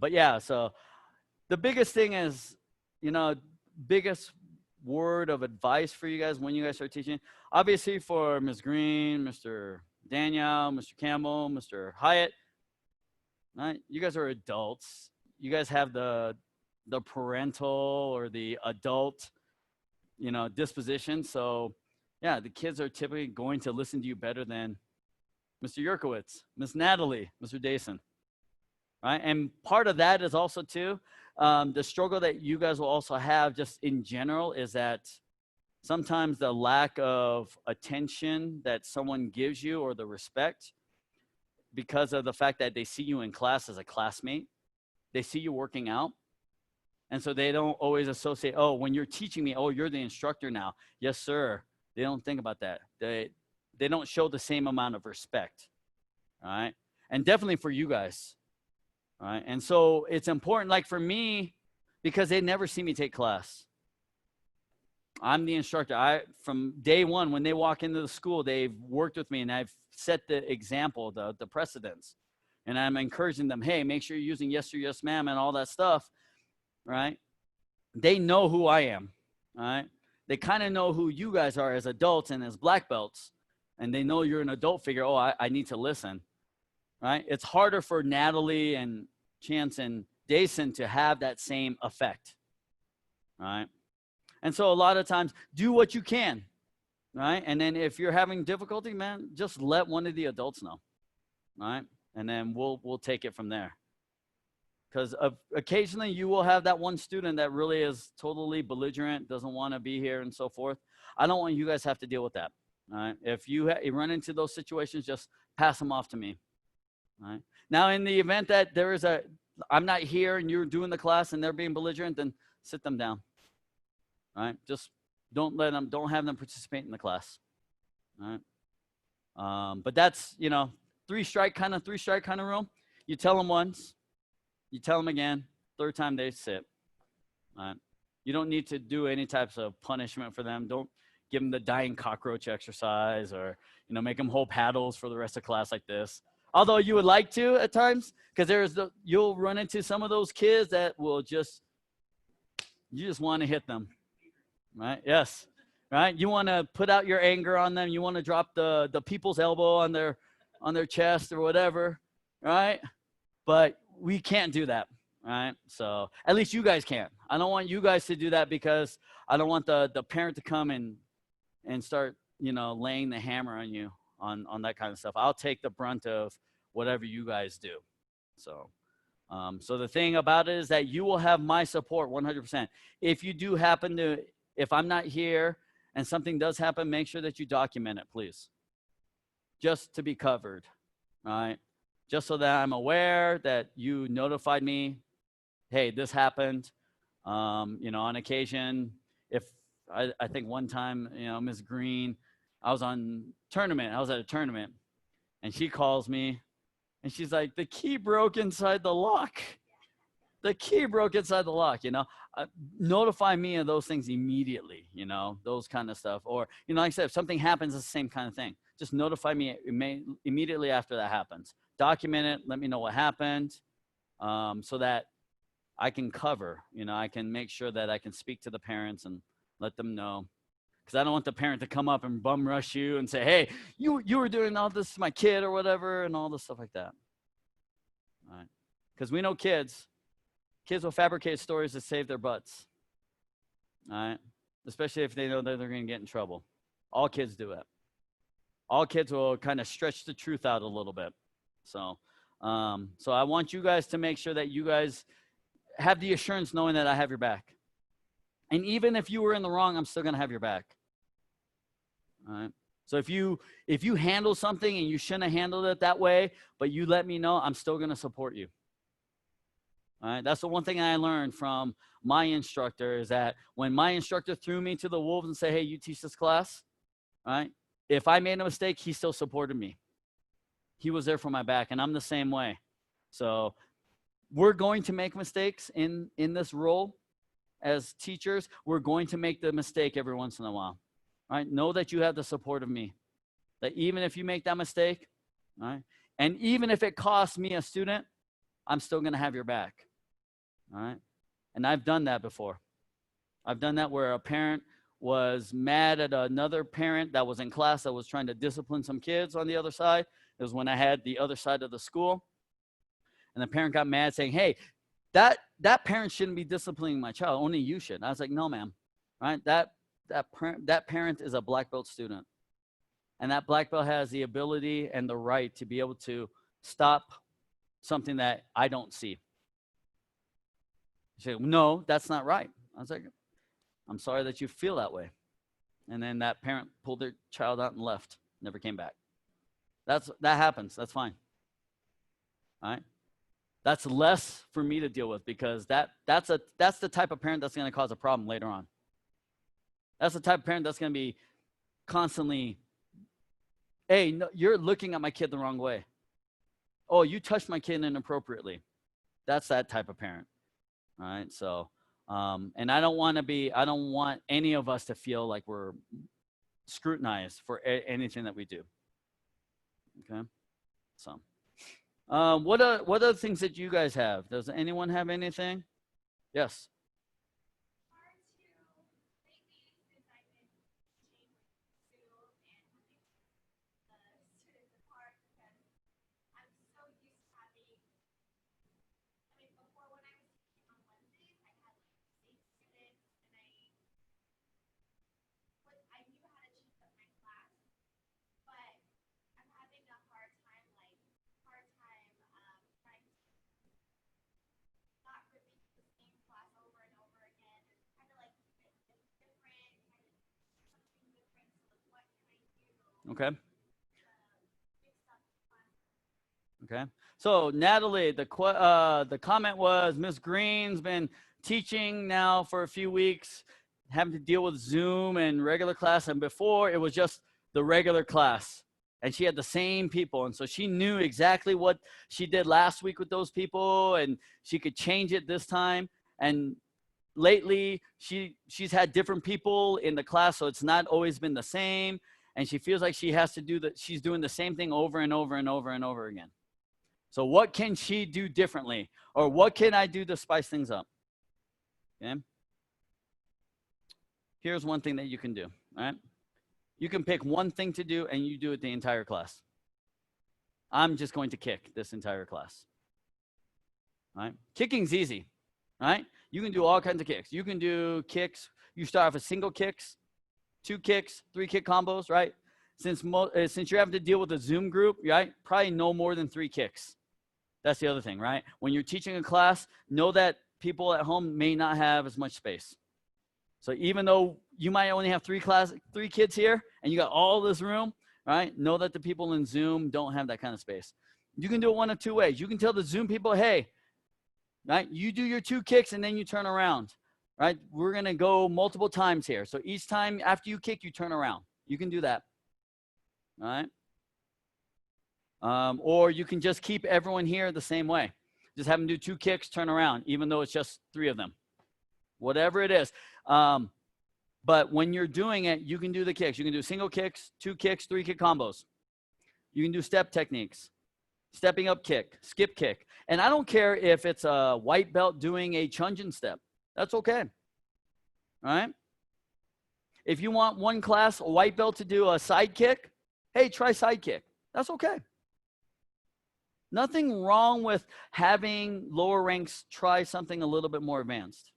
But yeah, so the biggest thing is, biggest word of advice for you guys when you guys start teaching, obviously for Ms. Green, Mr. Daniel, Mr. Campbell, Mr. Hyatt, right? You guys are adults. You guys have the parental or the adult, disposition. So yeah, the kids are typically going to listen to you better than Mr. Yurkowitz, Miss Natalie, Mr. Dason, right? And part of that is also too, the struggle that you guys will also have just in general is that sometimes the lack of attention that someone gives you or the respect because of the fact that they see you in class as a classmate, they see you working out. And so they don't always associate, oh, when you're teaching me, oh, you're the instructor now. Yes, sir. They don't think about that. They don't show the same amount of respect, all right? And definitely for you guys. All right. And so it's important, like for me, because they never see me take class. I'm the instructor. From day one, when they walk into the school, they've worked with me and I've set the example, the precedence. And I'm encouraging them, hey, make sure you're using yes sir, yes ma'am, and all that stuff. Right. They know who I am. All right. They kind of know who you guys are as adults and as black belts. And they know you're an adult figure. Oh, I need to listen. Right. It's harder for Natalie and Chance and Dason to have that same effect, right? And so a lot of times, do what you can, right? And then if you're having difficulty, man, just let one of the adults know, right? And then we'll take it from there. Because occasionally you will have that one student that really is totally belligerent, doesn't want to be here and so forth. I don't want you guys to have to deal with that, all right? If you run into those situations, just pass them off to me. Right. Now, in the event that I'm not here and you're doing the class and they're being belligerent, then sit them down. Right. Just don't have them participate in the class. Right. But that's, 3-strike kind of rule. You tell them once, you tell them again, third time they sit. Right. You don't need to do any types of punishment for them. Don't give them the dying cockroach exercise or, make them hold paddles for the rest of class like this. Although you would like to at times, because you'll run into some of those kids that will you just want to hit them, right? Yes, right? You want to put out your anger on them. You want to drop the people's elbow on their chest or whatever, right? But we can't do that, right? So at least you guys can't. I don't want you guys to do that because I don't want the parent to come and start, laying the hammer on you. On that kind of stuff. I'll take the brunt of whatever you guys do. So the thing about it is that you will have my support 100%. If you do happen to, if I'm not here and something does happen, make sure that you document it, please. Just to be covered, all right? Just so that I'm aware that you notified me, hey, this happened. On occasion, if I think one time, Ms. Green, I was at a tournament and she calls me and she's like, the key broke inside the lock. The key broke inside the lock, notify me of those things immediately, those kind of stuff. Or, like I said, if something happens, it's the same kind of thing. Just notify me immediately after that happens. Document it, let me know what happened, so that I can cover, I can make sure that I can speak to the parents and let them know. Because I don't want the parent to come up and bum rush you and say, hey, you were doing all this to my kid or whatever and all this stuff like that. All right. Because we know kids will fabricate stories to save their butts. All right. Especially if they know that they're going to get in trouble. All kids do it. All kids will kind of stretch the truth out a little bit. So, so I want you guys to make sure that you guys have the assurance knowing that I have your back. And even if you were in the wrong, I'm still going to have your back. All right. So if you handle something and you shouldn't have handled it that way, but you let me know, I'm still going to support you. All right. That's the one thing I learned from my instructor is that when my instructor threw me to the wolves and said, hey, you teach this class, all right? If I made a mistake, he still supported me. He was there for my back, and I'm the same way. So we're going to make mistakes in this role as teachers. We're going to make the mistake every once in a while. All right? Know that you have the support of me. That even if you make that mistake, all right? And even if it costs me a student, I'm still going to have your back. All right? And I've done that before. I've done that where a parent was mad at another parent that was in class that was trying to discipline some kids on the other side. It was when I had the other side of the school. And the parent got mad saying, hey, that parent shouldn't be disciplining my child. Only you should. And I was like, no, ma'am. Right? That parent is a black belt student. And that black belt has the ability and the right to be able to stop something that I don't see. She said, no, that's not right. I was like, I'm sorry that you feel that way. And then that parent pulled their child out and left, never came back. That happens. That's fine. All right. That's less for me to deal with because that's the type of parent that's going to cause a problem later on. That's the type of parent that's going to be constantly, hey, no, you're looking at my kid the wrong way. Oh, you touched my kid inappropriately. That's that type of parent. All right. So, and I don't want any of us to feel like we're scrutinized for anything that we do. Okay. So, what other things that you guys have? Does anyone have anything? Yes. Okay. Okay. So Natalie, the comment was Miss Green's been teaching now for a few weeks, having to deal with Zoom and regular class, and before it was just the regular class, and she had the same people, and so she knew exactly what she did last week with those people, and she could change it this time. And lately, she's had different people in the class, so it's not always been the same, and she feels like she has to do that. She's doing the same thing over and over and over and over again. So what can she do differently? Or what can I do to spice things up? Okay. Here's one thing that you can do, all right? You can pick one thing to do and you do it the entire class. I'm just going to kick this entire class. All right? Kicking's easy, all right? You can do all kinds of kicks. You can do kicks. You start off with single kicks, 2 kicks, 3 kick combos, right? Since you're having to deal with a Zoom group, right? Probably no more than 3 kicks. That's the other thing, right? When you're teaching a class, know that people at home may not have as much space. So even though you might only have 3 kids here and you got all this room, right? Know that the people in Zoom don't have that kind of space. You can do it one of 2 ways. You can tell the Zoom people, hey, right? You do your 2 kicks and then you turn around, right? We're going to go multiple times here. So each time after you kick, you turn around. You can do that, all right? Or you can just keep everyone here the same way. Just have them do 2 kicks, turn around, even though it's just 3 of them. Whatever it is. But when you're doing it, you can do the kicks. You can do single kicks, 2 kicks, 3 kick combos. You can do step techniques, stepping up kick, skip kick. And I don't care if it's a white belt doing a chunjin step. That's okay. All right? If you want one class, a white belt to do a side kick, hey, try side kick. That's okay. Nothing wrong with having lower ranks try something a little bit more advanced.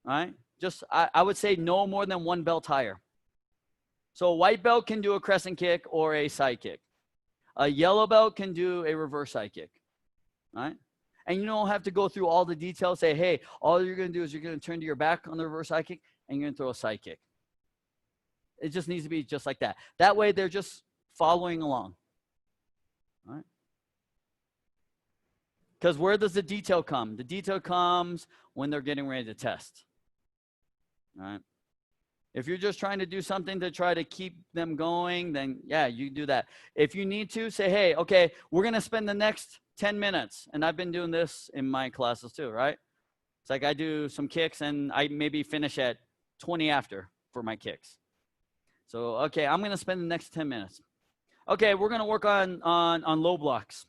All right? Just, I would say no more than 1 belt higher. So a white belt can do a crescent kick or a side kick. A yellow belt can do a reverse side kick, right? And you don't have to go through all the details. Say, hey, all you're going to do is you're going to turn to your back on the reverse side kick and you're going to throw a side kick. It just needs to be just like that. That way they're just following along, right? Because where does the detail come? The detail comes when they're getting ready to test, right? If you're just trying to do something to try to keep them going, then yeah, you do that. If you need to, say, hey, okay, we're going to spend the next 10 minutes. And I've been doing this in my classes too, right? It's like I do some kicks and I maybe finish at 20 after for my kicks. So, okay, I'm going to spend the next 10 minutes. Okay, we're going to work on low blocks.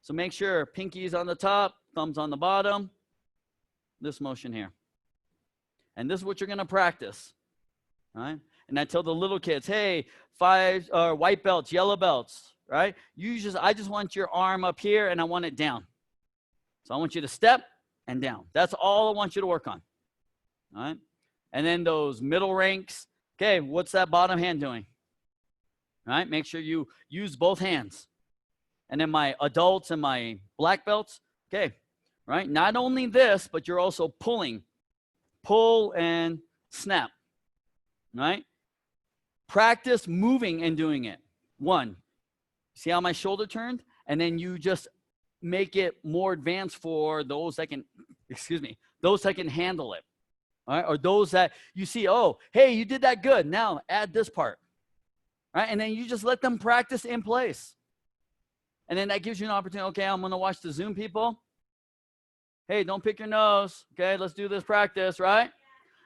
So make sure pinky's on the top, thumbs on the bottom, this motion here. And this is what you're going to practice, right? And I tell the little kids, hey, white belts, yellow belts, right? I just want your arm up here and I want it down. So I want you to step and down. That's all I want you to work on, all right? And then those middle ranks, okay, what's that bottom hand doing? All right, make sure you use both hands. And then my adults and my black belts, okay, right? Not only this, but you're also pulling. Pull and snap, right? Practice moving and doing it. 1, see how my shoulder turned? And then you just make it more advanced for those that can, those that can handle it. All right? Or those that you see, oh, hey, you did that good. Now add this part, right? And then you just let them practice in place. And then that gives you an opportunity. Okay, I'm going to watch the Zoom people. Hey, don't pick your nose. Okay, let's do this practice, right?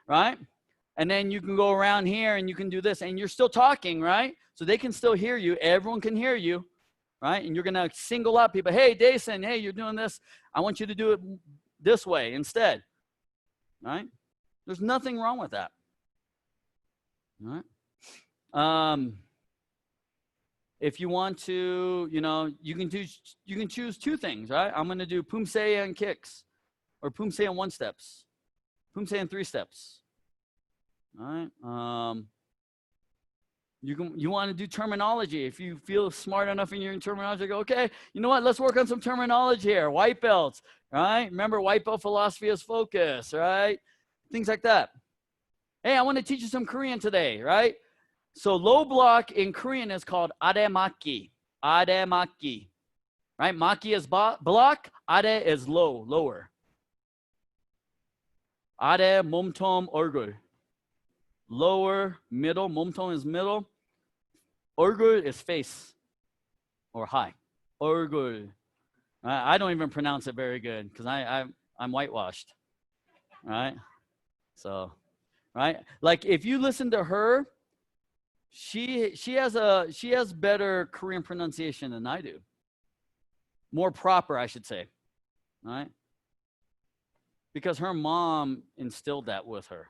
Right? And then you can go around here and you can do this. And you're still talking, right? So they can still hear you. Everyone can hear you, right? And you're going to single out people. Hey, Dason, hey, you're doing this. I want you to do it this way instead, right? There's nothing wrong with that, all right? If you want to, you can choose 2 things, right? I'm going to do pumse and kicks, or pumse and 1 steps, pumse and 3 steps. All right. You want to do terminology. If you feel smart enough in your terminology, go, okay, you know what? Let's work on some terminology here. White belts, right? Remember, white belt philosophy is focus, right? Things like that. Hey, I want to teach you some Korean today, right? So low block in Korean is called aremaki. Aremaki, right? Maki is block. Are is lower. Are 몸통 얼굴. Lower, middle. 몸통 is middle. 얼굴 is face or high. 얼굴. I don't even pronounce it very good because I'm whitewashed, right? So, right? Like if you listen to her, she has better Korean pronunciation than I do. More proper, I should say, right? Because her mom instilled that with her.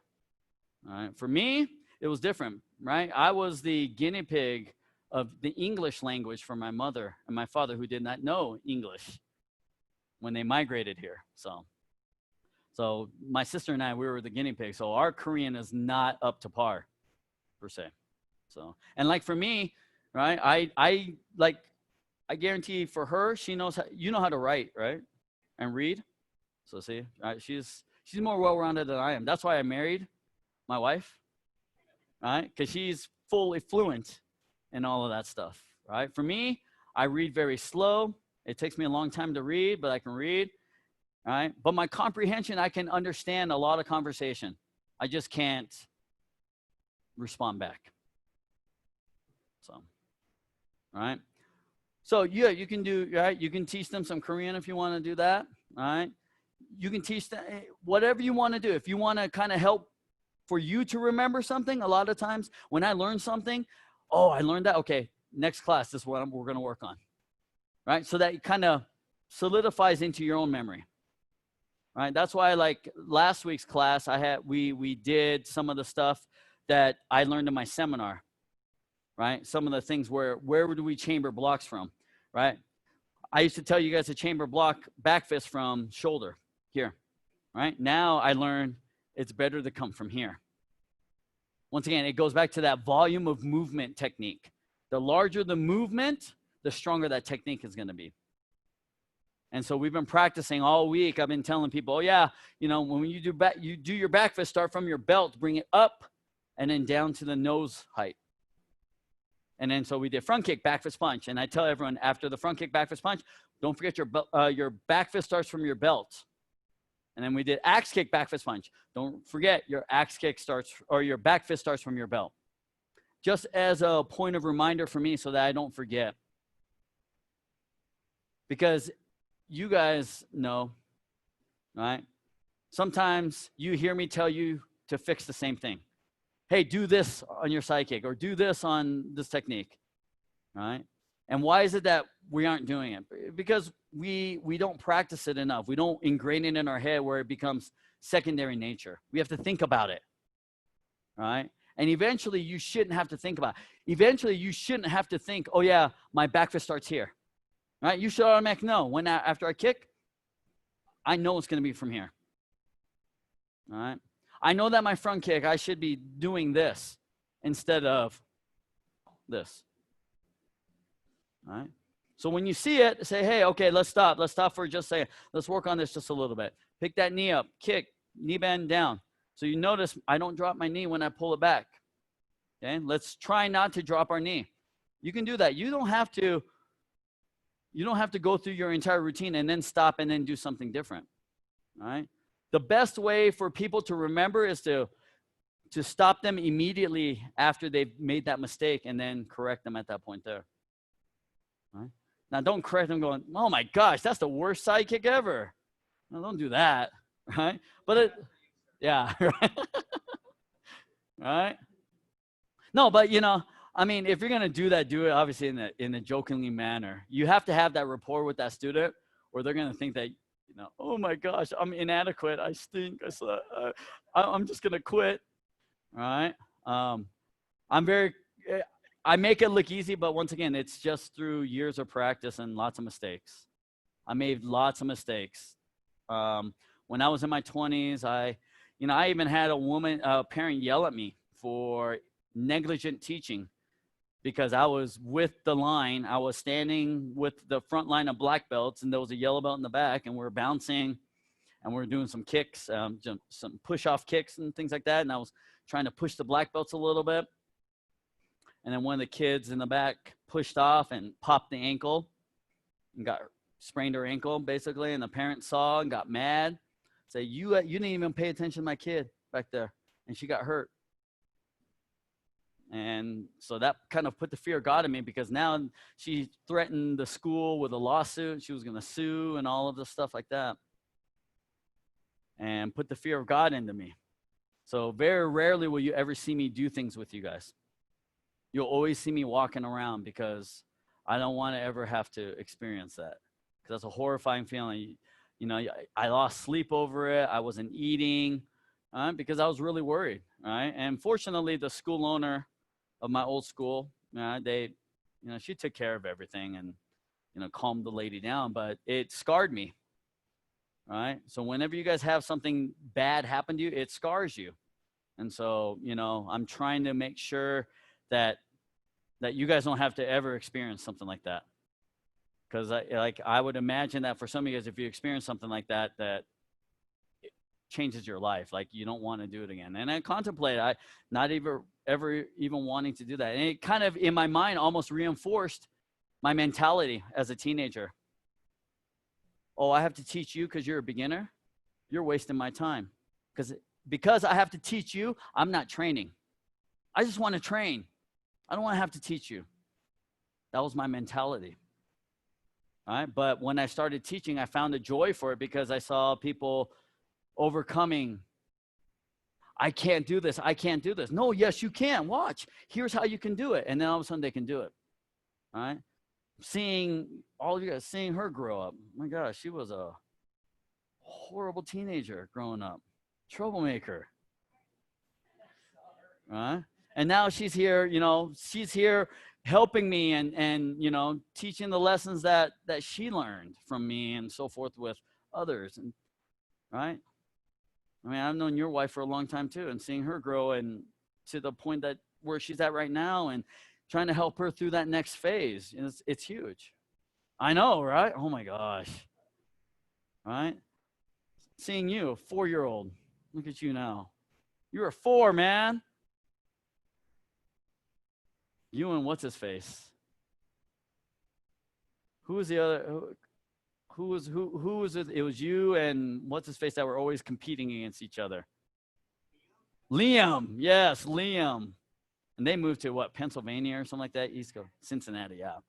All right. For me, it was different, right? I was the guinea pig of the English language for my mother and my father, who did not know English when they migrated here. So my sister and I, we were the guinea pigs. So our Korean is not up to par, per se. So, and like for me, right? I guarantee for her, she knows how to write, right? And read. So see, right? She's more well-rounded than I am. That's why I married my wife, right? Because she's fully fluent in all of that stuff, right? For me, I read very slow. It takes me a long time to read, but I can read, right? But my comprehension, I can understand a lot of conversation. I just can't respond back. So, right? So yeah, you can do, right? You can teach them some Korean if you want to do that, right? You can teach them whatever you want to do. If you want to kind of help for you to remember something, a lot of times when I learn something, oh, I learned that. Okay, next class, this is what we're going to work on, right? So that it kind of solidifies into your own memory, right? That's why, like last week's class, we did some of the stuff that I learned in my seminar, right? Some of the things where do we chamber blocks from, right? I used to tell you guys to chamber block back fist from shoulder here, right? Now I learned it's better to come from here. Once again, it goes back to that volume of movement technique. The larger the movement, the stronger that technique is going to be. And so we've been practicing all week. I've been telling people, oh yeah, you know, when you do your back fist, start from your belt, bring it up and then down to the nose height. And then so we did front kick, back fist punch. And I tell everyone after the front kick, back fist punch, don't forget your back fist starts from your belt. And then we did axe kick, back fist punch. Don't forget your axe kick starts, or your back fist starts from your belt. Just as a point of reminder for me so that I don't forget. Because you guys know, right? Sometimes you hear me tell you to fix the same thing. Hey, do this on your side kick, or do this on this technique, right? And why is it that we aren't doing it? Because we don't practice it enough. We don't ingrain it in our head where it becomes secondary nature. We have to think about it, right? And eventually you shouldn't have to think about it. Eventually you shouldn't have to think, oh yeah, my back fist starts here, right? You should automatically know when after I kick, I know it's going to be from here, all right? I know that my front kick, I should be doing this instead of this. All right. So when you see it, say, hey, okay, let's stop. Let's stop for just a second. Let's work on this just a little bit. Pick that knee up, kick, knee bend down. So you notice I don't drop my knee when I pull it back. Okay. Let's try not to drop our knee. You can do that. You don't have to go through your entire routine and then stop and then do something different. All right. The best way for people to remember is to stop them immediately after they've made that mistake and then correct them at that point there. Right? Now, don't correct them going, oh my gosh, that's the worst side kick ever. No, don't do that, right? But yeah, right? Right? No, but you know, I mean, if you're gonna do that, do it obviously in a jokingly manner. You have to have that rapport with that student, or they're gonna think that, you know, oh my gosh, I'm inadequate, I stink, I'm just gonna quit. All right? I make it look easy, but once again, it's just through years of practice and lots of mistakes. I made lots of mistakes. When I was in my 20s, I even had a parent yell at me for negligent teaching because I was with the line. I was standing with the front line of black belts, and there was a yellow belt in the back, and we're bouncing, and we're doing some kicks, some push-off kicks and things like that, and I was trying to push the black belts a little bit. And then one of the kids in the back pushed off and popped the ankle and sprained her ankle, basically. And the parent saw and got mad. Say, you didn't even pay attention to my kid back there. And she got hurt. And so that kind of put the fear of God in me, because now she threatened the school with a lawsuit. She was going to sue and all of this stuff like that. And put the fear of God into me. So very rarely will you ever see me do things with you guys. You'll always see me walking around because I don't want to ever have to experience that. Because that's a horrifying feeling. You know, I lost sleep over it. I wasn't eating because I was really worried. Right. And fortunately, the school owner of my old school, she took care of everything and, calmed the lady down. But it scarred me. Right. So whenever you guys have something bad happen to you, it scars you. And so, I'm trying to make sure that you guys don't have to ever experience something like that. Because I would imagine that for some of you guys, if you experience something like that, that it changes your life. Like you don't want to do it again. And I contemplated, not ever even wanting to do that. And it kind of, in my mind, almost reinforced my mentality as a teenager. Oh, I have to teach you because you're a beginner? You're wasting my time. Because I have to teach you, I'm not training. I just want to train. I don't want to have to teach you. That was my mentality. All right. But when I started teaching, I found a joy for it because I saw people overcoming. I can't do this. I can't do this. No, yes, you can. Watch. Here's how you can do it. And then all of a sudden they can do it. All right. All of you guys seeing her grow up. Oh my gosh, she was a horrible teenager growing up. Troublemaker. All right. And now she's here, she's here helping me and teaching the lessons that she learned from me and so forth with others. And right. I mean, I've known your wife for a long time too, and seeing her grow and to the point that where she's at right now, and trying to help her through that next phase. It's huge. I know, right? Oh my gosh. Right? Seeing you, a 4-year-old. Look at you now. You're a 4, man. You and what's his face? Who was the other? Who was it? It was you and what's his face that were always competing against each other. Liam, yes, Liam. And they moved to what, Pennsylvania or something like that? East Coast, Cincinnati, yeah.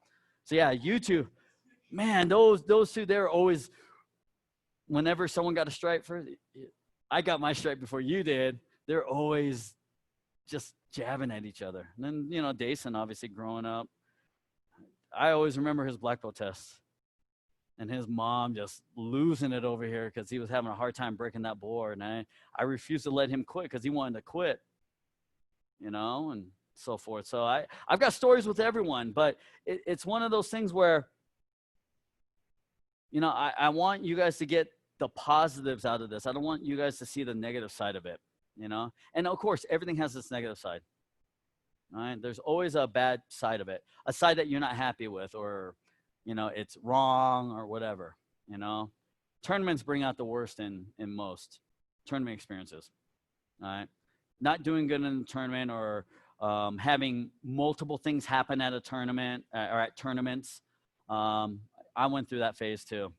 So yeah, you two, man, those two, they're always, whenever someone got a stripe first, I got my stripe before you did. They're always just jabbing at each other. And then, you know, Dason, obviously growing up, I always remember his black belt tests and his mom just losing it over here because he was having a hard time breaking that board. And I refused to let him quit because he wanted to quit, you know, and so forth. So I've got stories with everyone, but it's one of those things where, you know, I want you guys to get the positives out of this. I don't want you guys to see the negative side of it, you know? And of course, everything has this negative side, right? There's always a bad side of it, a side that you're not happy with, or, you know, it's wrong or whatever, you know? Tournaments bring out the worst in most tournament experiences, all right? Not doing good in the tournament, or having multiple things happen at a tournament or at tournaments. I went through that phase too,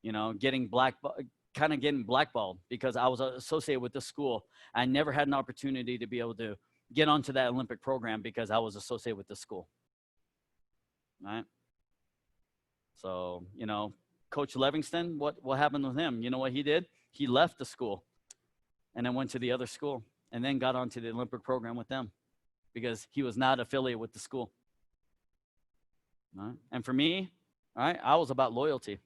you know, getting blackballed because I was associated with this school. I never had an opportunity to be able to get onto that Olympic program because I was associated with this school, right? So, you know, Coach Livingston, what happened with him? You know what he did? He left the school and then went to the other school and then got onto the Olympic program with them because he was not affiliated with the school. Right? And for me, right, I was about loyalty.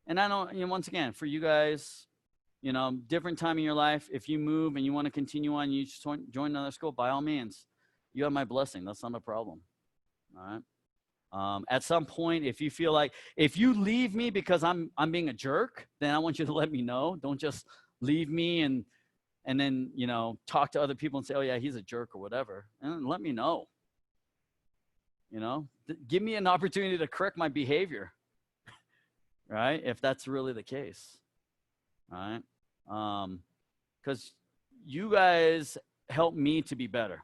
And I know, you know, once again, for you guys, you know, different time in your life, if you move and you want to continue on, you just join another school, by all means, you have my blessing. That's not a problem. All right. At some point, if you feel like, if you leave me because I'm being a jerk, then I want you to let me know. Don't just leave me and then, you know, talk to other people and say, oh yeah, he's a jerk or whatever. And let me know. You know, give me an opportunity to correct my behavior, right? If that's really the case, right? Because you guys help me to be better,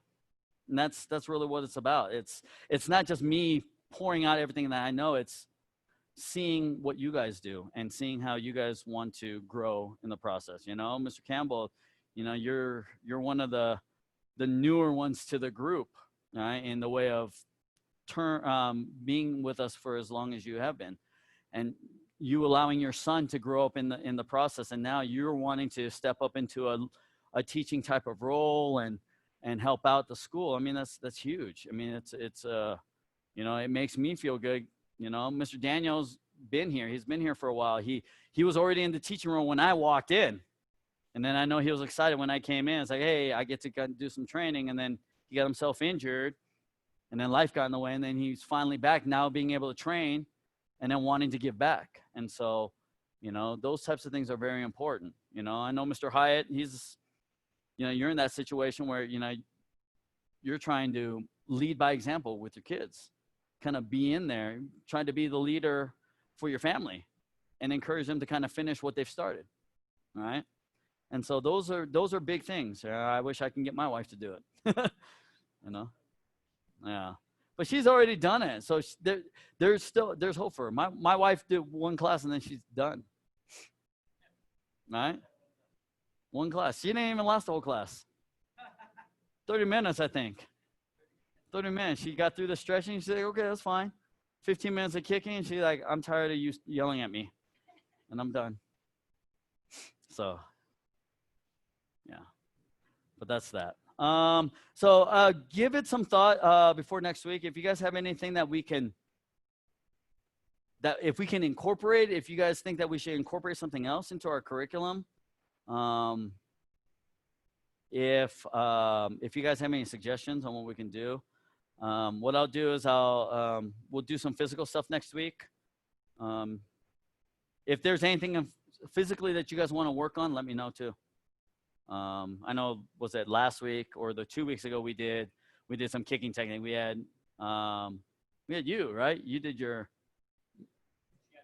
and that's really what it's about. It's not just me pouring out everything that I know. It's seeing what you guys do and seeing how you guys want to grow in the process. You know, Mr. Campbell, you know, you're one of the newer ones to the group, right? In the way of being with us for as long as you have been, and you allowing your son to grow up in the process, and now you're wanting to step up into a teaching type of role and help out the school. I mean, that's huge. I mean, it's you know, it makes me feel good. You know, Mr. Daniel's been here. He's been here for a while. He was already in the teaching role when I walked in, and then I know he was excited when I came in. It's like, hey, I get to do some training, and then he got himself injured. And then life got in the way, and then he's finally back now being able to train and then wanting to give back. And so, you know, those types of things are very important. You know, I know Mr. Hyatt, he's, you know, you're in that situation where, you know, you're trying to lead by example with your kids, kind of be in there, trying to be the leader for your family and encourage them to kind of finish what they've started. Right. And so those are big things. I wish I can get my wife to do it, you know? Yeah, but she's already done it. So there's hope for her. My wife did one class and then she's done. Right? One class. She didn't even last the whole class. 30 minutes, I think. 30 minutes. She got through the stretching. She's like, okay, that's fine. 15 minutes of kicking. She's like, I'm tired of you yelling at me. And I'm done. So, yeah. But that's that. So give it some thought before next week. If you guys have anything that if we can incorporate, if you guys think that we should incorporate something else into our curriculum, if you guys have any suggestions on what we can do, what I'll do is we'll do some physical stuff next week. If there's anything physically that you guys want to work on, let me know too. I know, was it last week or the 2 weeks ago we did some kicking technique. We had you, right? You did your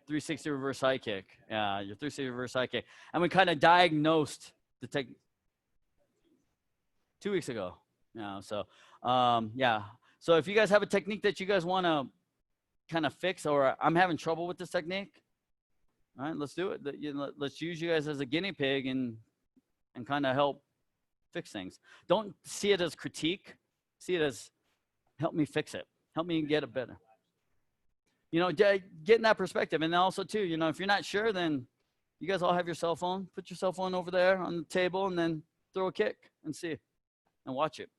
360 reverse high kick. Yeah, your 360 reverse high kick. And we kind of diagnosed the tech 2 weeks ago. Yeah, so yeah. So if you guys have a technique that you guys want to kind of fix, or I'm having trouble with this technique, all right, let's do it. Let's use you guys as a guinea pig and kind of help fix things. Don't see it as critique. See it as help me fix it. Help me get it better. You know, getting that perspective. And also too, you know, if you're not sure, then you guys all have your cell phone. Put your cell phone over there on the table and then throw a kick and see and watch it.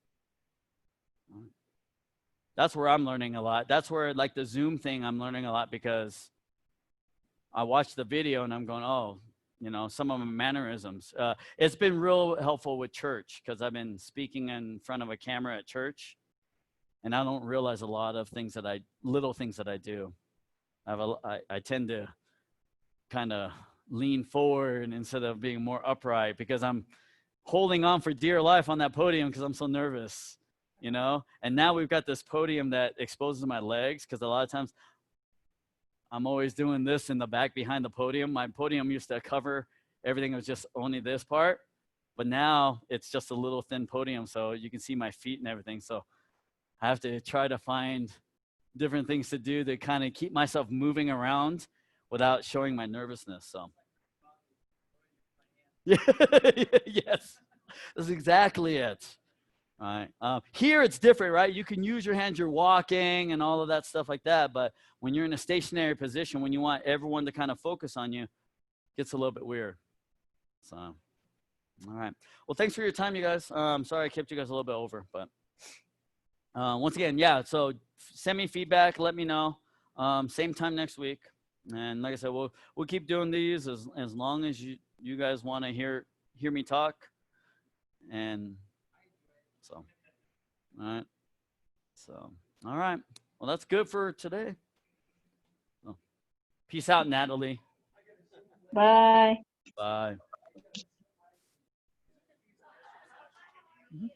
That's where I'm learning a lot. That's where, like the Zoom thing, I'm learning a lot, because I watched the video and I'm going, oh, you know, some of my mannerisms. It's been real helpful with church, because I've been speaking in front of a camera at church, and I don't realize a lot of things little things that I do. I tend to kind of lean forward instead of being more upright, because I'm holding on for dear life on that podium because I'm so nervous, you know? And now we've got this podium that exposes my legs, because a lot of times I'm always doing this in the back behind the podium. My podium used to cover everything. It was just only this part, but now it's just a little thin podium, so you can see my feet and everything. So I have to try to find different things to do to kind of keep myself moving around without showing my nervousness. So yeah, yes, that's exactly it. All right. Here it's different, right? You can use your hands, you're walking and all of that stuff like that. But when you're in a stationary position, when you want everyone to kind of focus on you, it gets a little bit weird. So, all right. Well, thanks for your time, you guys. Sorry I kept you guys a little bit over, but once again, yeah. So send me feedback. Let me know. Same time next week. And like I said, we'll keep doing these as long as you guys want to hear me talk. And so, all right. So, all right. Well, that's good for today. Oh. Peace out, Natalie. Bye. Bye. Mm-hmm.